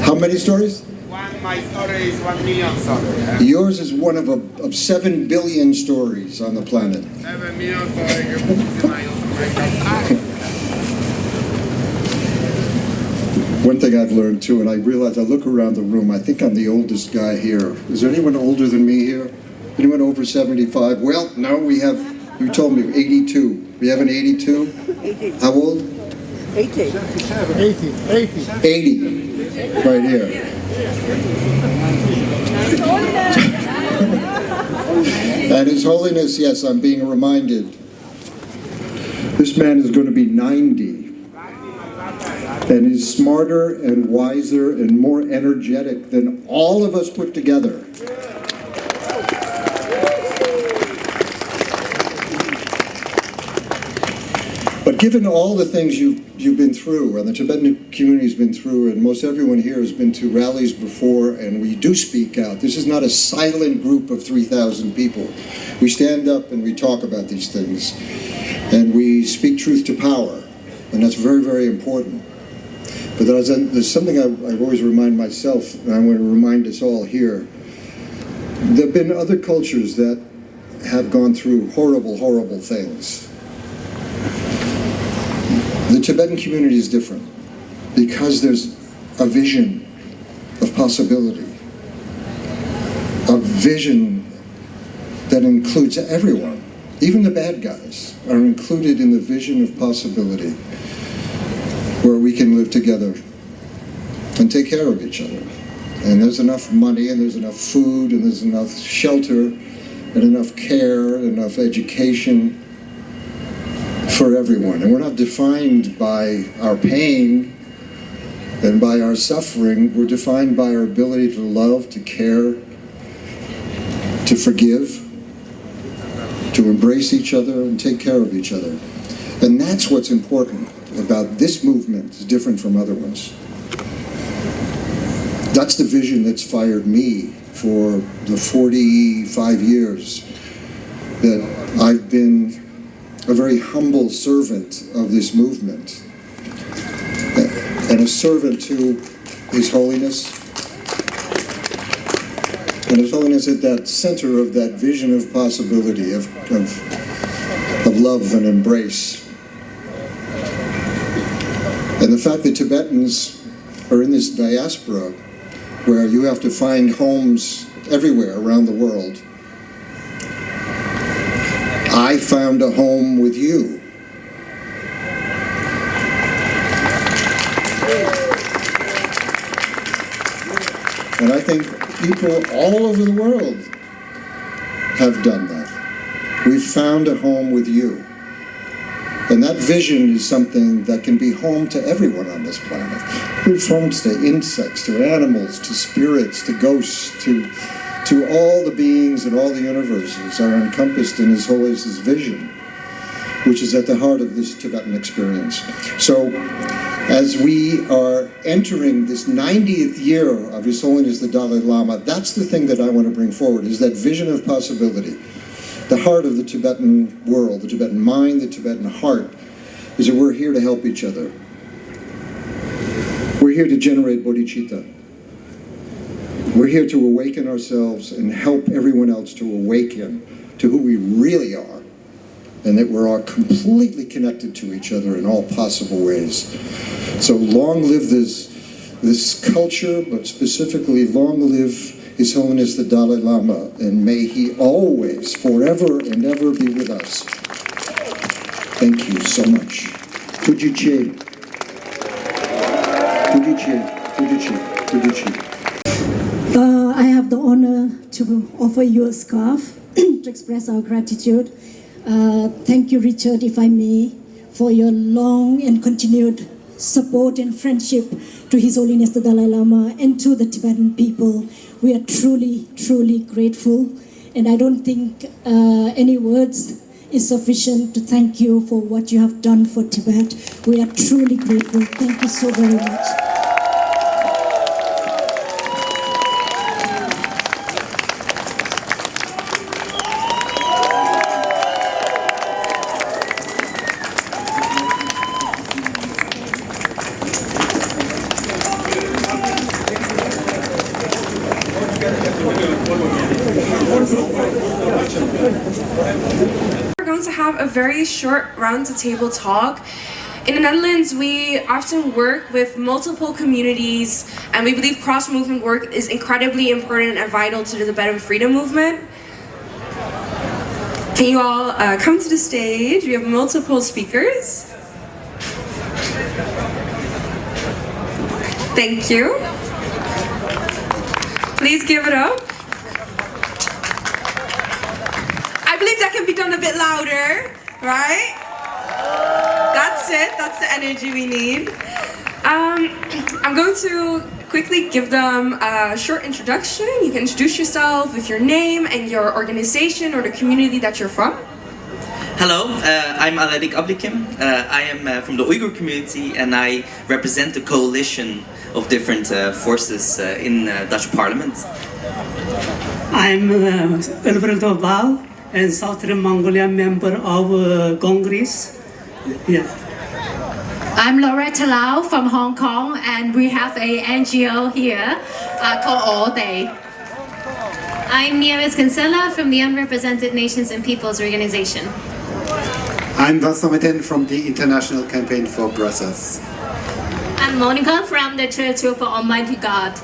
How many stories?
My story is 1 million stories.
Yours is one of 7 billion stories on the planet.
7 million stories.
One thing I've learned too, and I realize I look around the room, I think I'm the oldest guy here. Is there anyone older than me here? Anyone over 75? Well, no, we have, you told me, 82. We have an 82?
80.
How old?
80. 80.
80. Right here. And His Holiness, yes, I'm being reminded, this man is going to be 90. And he's smarter and wiser and more energetic than all of us put together. But given all the things you've been through, and the Tibetan community's been through, and most everyone here has been to rallies before, and we do speak out. This is not a silent group of 3,000 people. We stand up and we talk about these things, and we speak truth to power, and that's very, very important. But there's something I always remind myself, and I want to remind us all here. There have been other cultures that have gone through horrible, horrible things. The Tibetan community is different because there's a vision of possibility, a vision that includes everyone. Even the bad guys are included in the vision of possibility, where we can live together and take care of each other. And there's enough money, and there's enough food, and there's enough shelter, and enough care, and enough education for everyone. And we're not defined by our pain and by our suffering. We're defined by our ability to love, to care, to forgive, to embrace each other and take care of each other. And that's what's important about this movement. It's different from other ones. That's the vision that's fired me for the 45 years that I've been a very humble servant of this movement, and a servant to His Holiness, and His Holiness at that center of that vision of possibility, of love and embrace. And the fact that Tibetans are in this diaspora where you have to find homes everywhere around the world. I found a home with you. And I think people all over the world have done that. We've found a home with you. And that vision is something that can be home to everyone on this planet. We've homes to insects, to animals, to spirits, to ghosts, to all the beings and all the universes are encompassed in His Holiness's vision, which is at the heart of this Tibetan experience. So, as we are entering this 90th year of His Holiness the Dalai Lama, that's the thing that I want to bring forward, is that vision of possibility. The heart of the Tibetan world, the Tibetan mind, the Tibetan heart, is that we're here to help each other. We're here to generate bodhicitta. We're here to awaken ourselves and help everyone else to awaken to who we really are, and that we're all completely connected to each other in all possible ways. So long live this culture, but specifically long live His Holiness the Dalai Lama, and may he always, forever and ever be with us. Thank you so much. Tujiche. Tujiche. Tujiche. Tujiche.
I have the honor to offer you a scarf to express our gratitude. Thank you, Richard, if I may, for your long and continued support and friendship to His Holiness the Dalai Lama and to the Tibetan people. We are truly, truly grateful, and I don't think any words is sufficient to thank you for what you have done for Tibet. We are truly grateful. Thank you so very much.
We're going to have a very short round-to-table talk. In the Netherlands, we often work with multiple communities, and we believe cross-movement work is incredibly important and vital to the Tibetan freedom movement. Can you all come to the stage? We have multiple speakers. Thank you. Please give it up. I believe that can be done a bit louder, right? That's it, that's the energy we need. I'm going to quickly give them a short introduction. You can introduce yourself with your name and your organization or the community that you're from.
Hello, I'm Alerik Ablikim. I am from the Uyghur community, and I represent the coalition of different forces in Dutch Parliament.
I'm Alfredo Val, and Southern Mongolia member of Congress. Yeah.
I'm Loretta Lau from Hong Kong, and we have a NGO here called All Day.
I'm Nieves Kinsella from the Unrepresented Nations and Peoples Organization.
I'm Vasometen from the International Campaign for Brussels.
I'm Monica from the Church of Almighty God.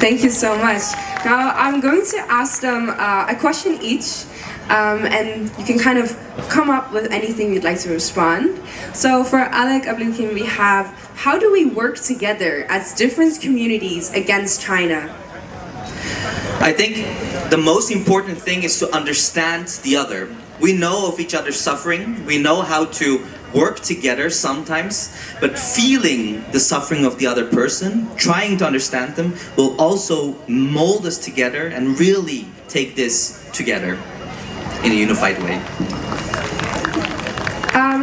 Thank you so much. Now I'm going to ask them a question each, and you can kind of come up with anything you'd like to respond. So for Alec Ablikim, we have, how do we work together as different communities against China?
I think the most important thing is to understand the other. We know of each other's suffering, we know how to work together sometimes, but feeling the suffering of the other person, trying to understand them, will also mold us together and really take this together in a unified way.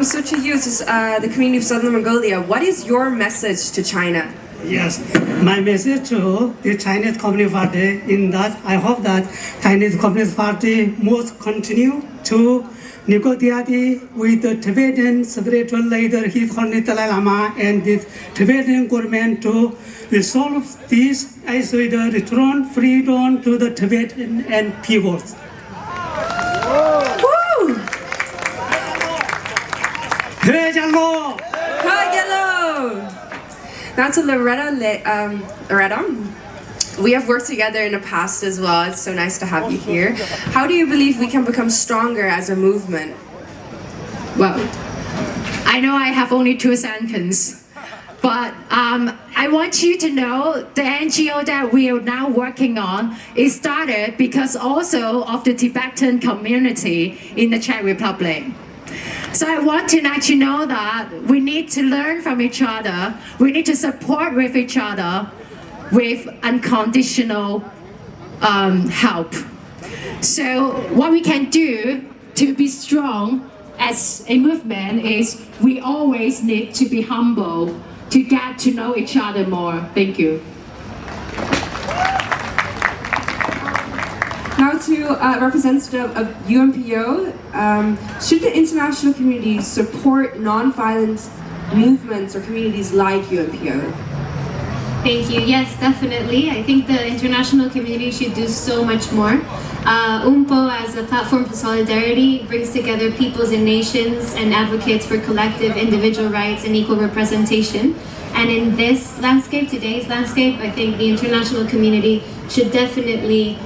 So to you, as the community of Southern Mongolia, what is your message to China?
Yes, my message to the Chinese Communist Party in that I hope that Chinese Communist Party must continue to negotiate with the Tibetan spiritual leader, His Holiness Dalai Lama, and the Tibetan government to resolve this as we return freedom to the Tibetan and peoples.
Woo!
Hello!
Hello! Now to Loretta, we have worked together in the past as well. It's so nice to have you here. How do you believe we can become stronger as a movement?
Well, I know I have only 2 sentences, but I want you to know the NGO that we are now working on is started because also of the Tibetan community in the Czech Republic. So I want to let you know that we need to learn from each other, we need to support with each other with unconditional help. So what we can do to be strong as a movement is we always need to be humble to get to know each other more. Thank you.
Now to representative of UNPO, should the international community support non-violent movements or communities like UNPO?
Thank you. Yes, definitely. I think the international community should do so much more. UNPO as a platform for solidarity brings together peoples and nations and advocates for collective individual rights and equal representation. And in this landscape, today's landscape, I think the international community should definitely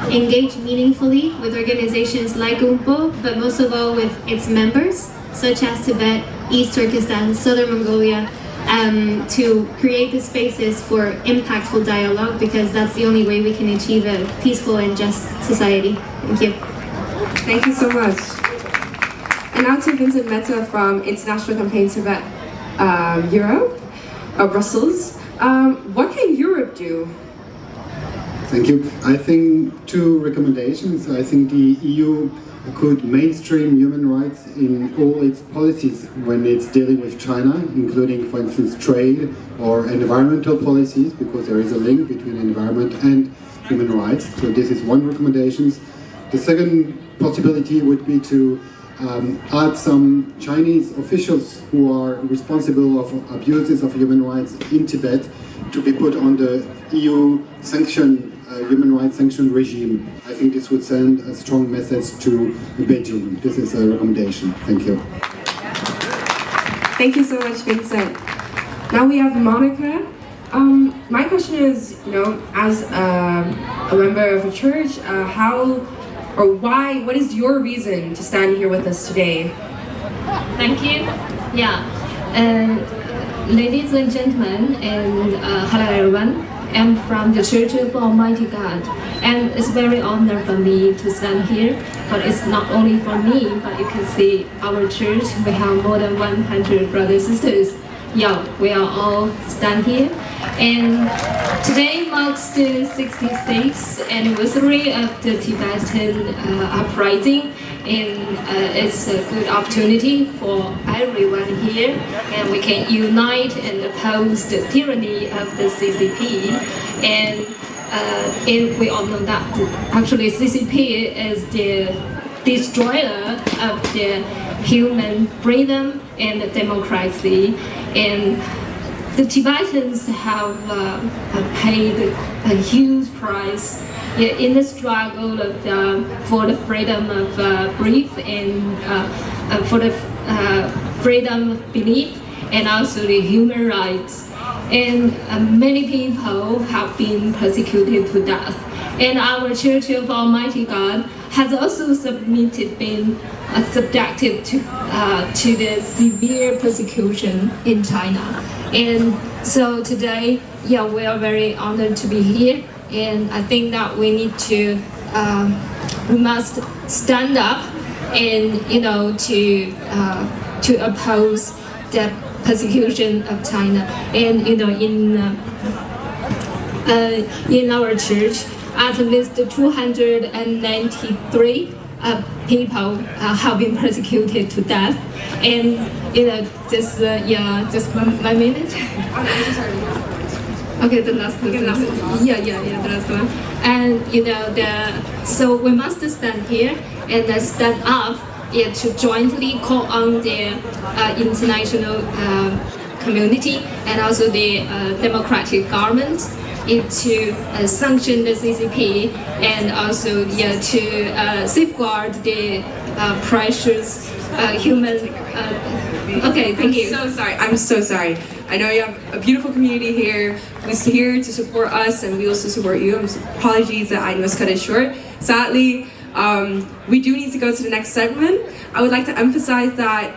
engage meaningfully with organizations like UNPO, but most of all with its members, such as Tibet, East Turkestan, Southern Mongolia, to create the spaces for impactful dialogue, because that's the only way we can achieve a peaceful and just society. Thank you.
Thank you so much. And now to Vincent Mehta from International Campaign Tibet.
Europe, or Brussels. What can Europe do?
Thank you. I think two recommendations. I think the EU could mainstream human rights in all its policies when it's dealing with China, including, for instance, trade or environmental policies, because there is a link between environment and human rights. So this is one recommendation. The second possibility would be to add some Chinese officials who are responsible of abuses of human rights in Tibet to be put on the EU sanction, human rights sanction regime. I think this would send a strong message to Beijing. This is a recommendation. Thank you.
Thank you so much, Vincent. Now we have Monica. My question is, as a member of a church, how or why, what is your reason to stand here with us today?
Thank you. Yeah. Ladies and gentlemen, and hello everyone. I'm from the Church of Almighty God, and it's very honor for me to stand here. But it's not only for me, but you can see our church, we have more than 100 brothers and sisters. Yeah, we are all stand here. And today marks the 66th anniversary of the Tibetan uprising, and it's a good opportunity for everyone here, and we can unite and oppose the tyranny of the CCP. And we all know that actually CCP is the destroyer of the human freedom and democracy, and the Tibetans have paid a huge price in the struggle for the freedom of belief and for the freedom of belief and also the human rights. And many people have been persecuted to death. And our Church of Almighty God has also been subjected to the severe persecution in China. And so today, yeah, we are very honored to be here. And I think that we need to, we must stand up and, to oppose the persecution of China. And, in our church, at least 293 people have been persecuted to death. And, just 1 minute. Okay, the last one. Yeah, the last one. And so we must stand here and stand up to jointly call on the international community and also the democratic government to sanction the CCP and also to safeguard the precious human. Okay, thank you.
I'm so sorry. I know you have a beautiful community here who's here to support us, and we also support you. Apologies that I must cut it short. Sadly, we do need to go to the next segment. I would like to emphasize that,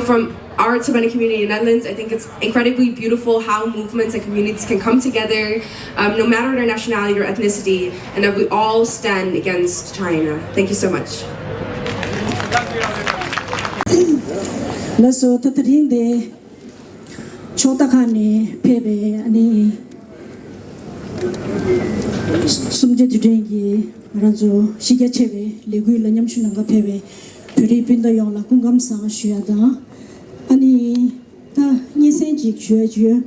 from our Tibetan community in the Netherlands, I think it's incredibly beautiful how movements and communities can come together, no matter their nationality or ethnicity, and that we all stand against China. Thank you so much.
그래서 터뜨린데 초다간에 패배 아니 숨제주랭이 라조 시계체베 레구일라 냠슈나가 패배 별이빈도 용라 공감상 쉬야다 아니 다 니센지 쉬야주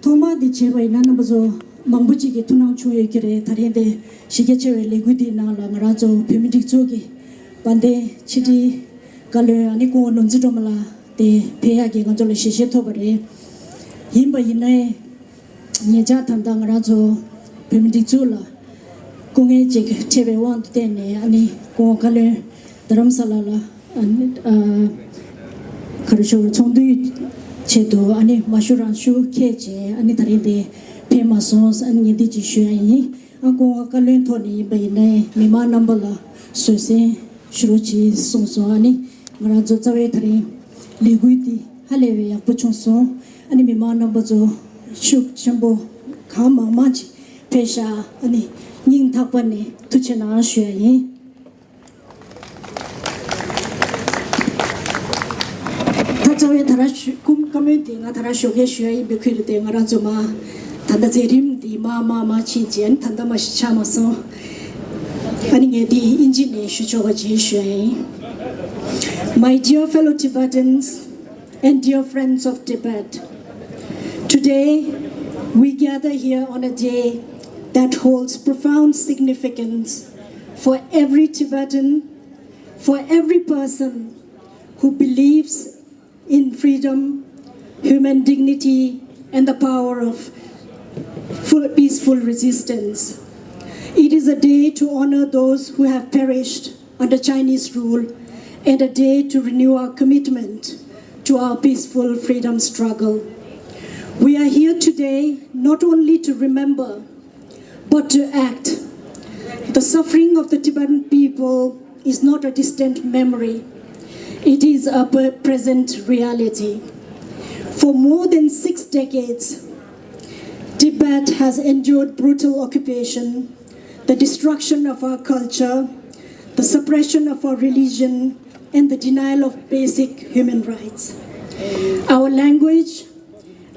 토마디 체베 나나버조 망부지게 투낭 추에게레 다른데 시계체베 레구디나라 라조 페미딕 쪽이 반데 치디 갈레 아니 고 논지도말라 데 배야게 건절을 시시토버리 힘바 이내 예자 담당라조 페미딕줄라 공에 제 체베원 때네 아니 고 갈레 드럼살라라 아니 그렇죠 총도 제도 아니 마슈란슈 케제 아니 다른데 페마소스 아니 디지슈아이 고 갈레 토니 베네 미마 넘버라 소세 슈로치 송소 아니 라조 자웨 다리 리구이디 할레웨 약부총소 아니 미마나 버조 슉 전부 가망마지 페샤 아니 닝탁반네 투체나 쉐이 저의 다라슈 community 다라슈게 슈이 베퀴르데 마라조마 단다 제림디 마마마 치젠 단다 마시 참아서 아니게디 인지네 슈조가지 슈이. My dear fellow Tibetans and dear friends of Tibet, today we gather here on a day that holds profound significance for every Tibetan, for every person who believes in freedom, human dignity, and the power of peaceful resistance. It is a day to honor those who have perished under Chinese rule and a day to renew our commitment to our peaceful freedom struggle. We are here today not only to remember, but to act. The suffering of the Tibetan people is not a distant memory. It is a present reality. For more than 6 decades, Tibet has endured brutal occupation, the destruction of our culture, the suppression of our religion, and the denial of basic human rights. Our language,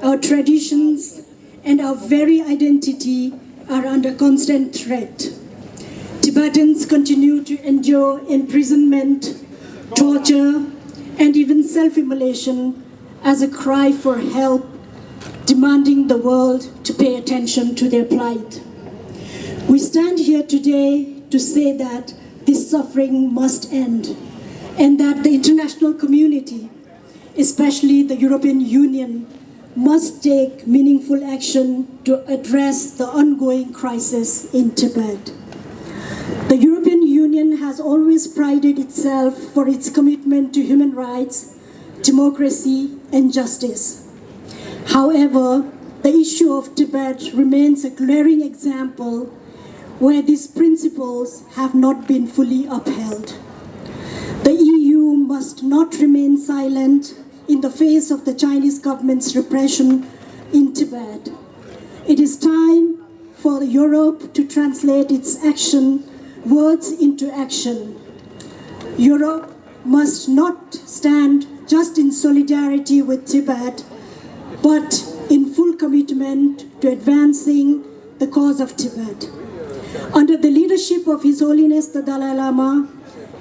our traditions, and our very identity are under constant threat. Tibetans continue to endure imprisonment, torture, and even self-immolation as a cry for help, demanding the world to pay attention to their plight. We stand here today to say that this suffering must end, and that the international community, especially the European Union, must take meaningful action to address the ongoing crisis in Tibet. The European Union has always prided itself for its commitment to human rights, democracy, and justice. However, the issue of Tibet remains a glaring example where these principles have not been fully upheld. The EU must not remain silent in the face of the Chinese government's repression in Tibet. It is time for Europe to translate its words into action. Europe must not stand just in solidarity with Tibet, but in full commitment to advancing the cause of Tibet. Under the leadership of His Holiness the Dalai Lama,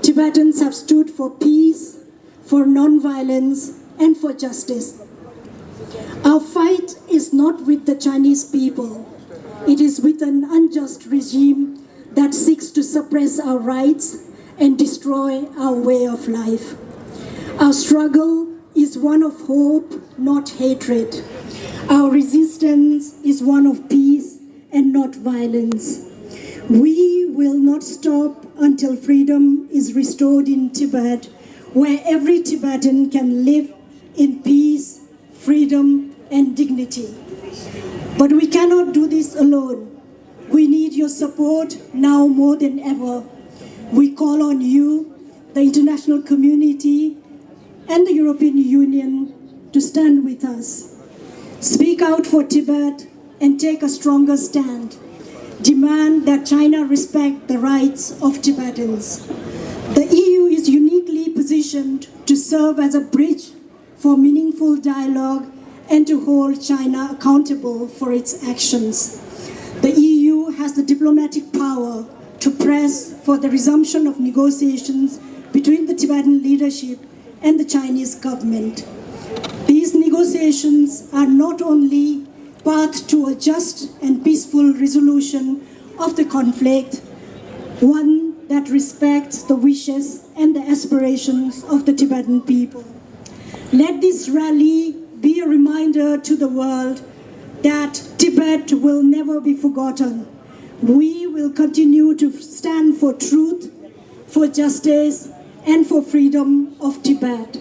Tibetans have stood for peace, for non-violence, and for justice. Our fight is not with the Chinese people. It is with an unjust regime that seeks to suppress our rights and destroy our way of life. Our struggle is one of hope, not hatred. Our resistance is one of peace and not violence. We will not stop until freedom is restored in Tibet, where every Tibetan can live in peace, freedom, and dignity. But we cannot do this alone. We need your support now more than ever. We call on you, the international community, and the European Union to stand with us. Speak out for Tibet and take a stronger stand. Demand that China respect the rights of Tibetans. The EU is uniquely positioned to serve as a bridge for meaningful dialogue and to hold China accountable for its actions. The EU has the diplomatic power to press for the resumption of negotiations between the Tibetan leadership and the Chinese government. These negotiations are not only path to a just and peaceful resolution of the conflict, one that respects the wishes and the aspirations of the Tibetan people. Let this rally be a reminder to the world that Tibet will never be forgotten. We will continue to stand for truth, for justice, and for freedom of Tibet.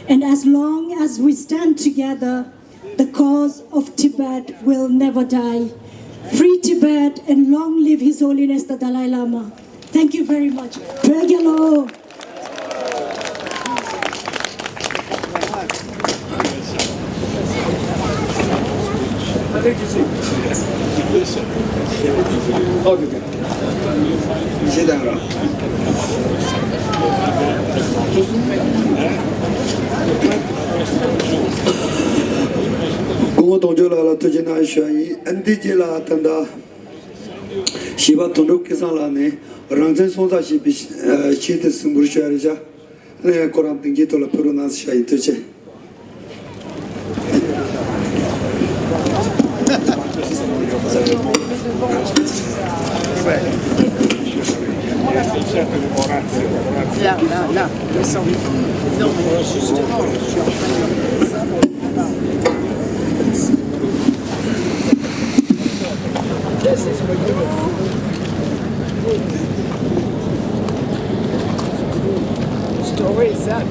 And as long as we stand together, the cause of Tibet will never die. Free Tibet and long live His Holiness the Dalai Lama. Thank you very much. Pregelo.
Okay. Tongo Tonjola Tojina Shai, and Dijila Tanda Shiba Tondo Kisalane, Ranzen Sonsa Shit Sumbursharija, Koram Tingitola Purunas Shai Tuche.
Là, descends. Non, mais justement, je suis en train de faire ça. This is what you The story is that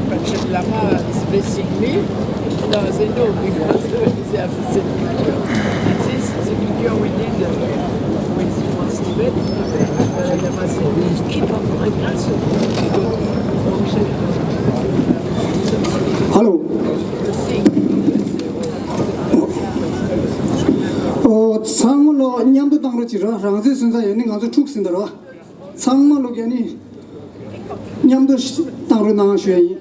Pancham Lama is blessing me. No, they know because they have the same picture. And this is the picture we did with Tibet. Lama said, keep up my class.
Hello. 상물로 냠도 당로 지라 랑제 순자 연ning 아주 축신더라 상물로 괜히 냠도 당로 나셔이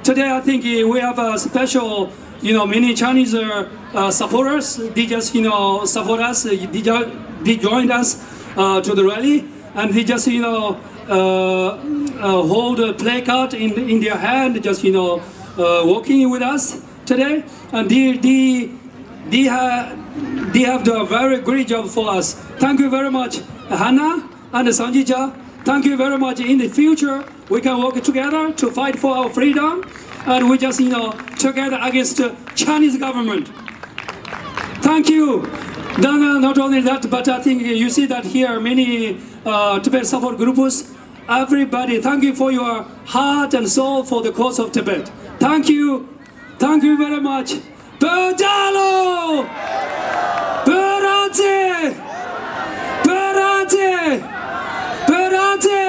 Today, I think we have a special, many Chinese supporters. They just, support us. They joined us to the rally, and they just, hold a placard in their hand, just, walking with us today, and they have done a very great job for us. Thank you very much, Hannah and Sanjija. Thank you very much. In the future, we can work together to fight for our freedom, and we just, together against the Chinese government. Thank you. Not only that, but I think you see that here many Tibet support groups. Everybody, thank you for your heart and soul for the cause of Tibet. Thank you. Thank you very much. Berdalo! Berante! Berante!
见。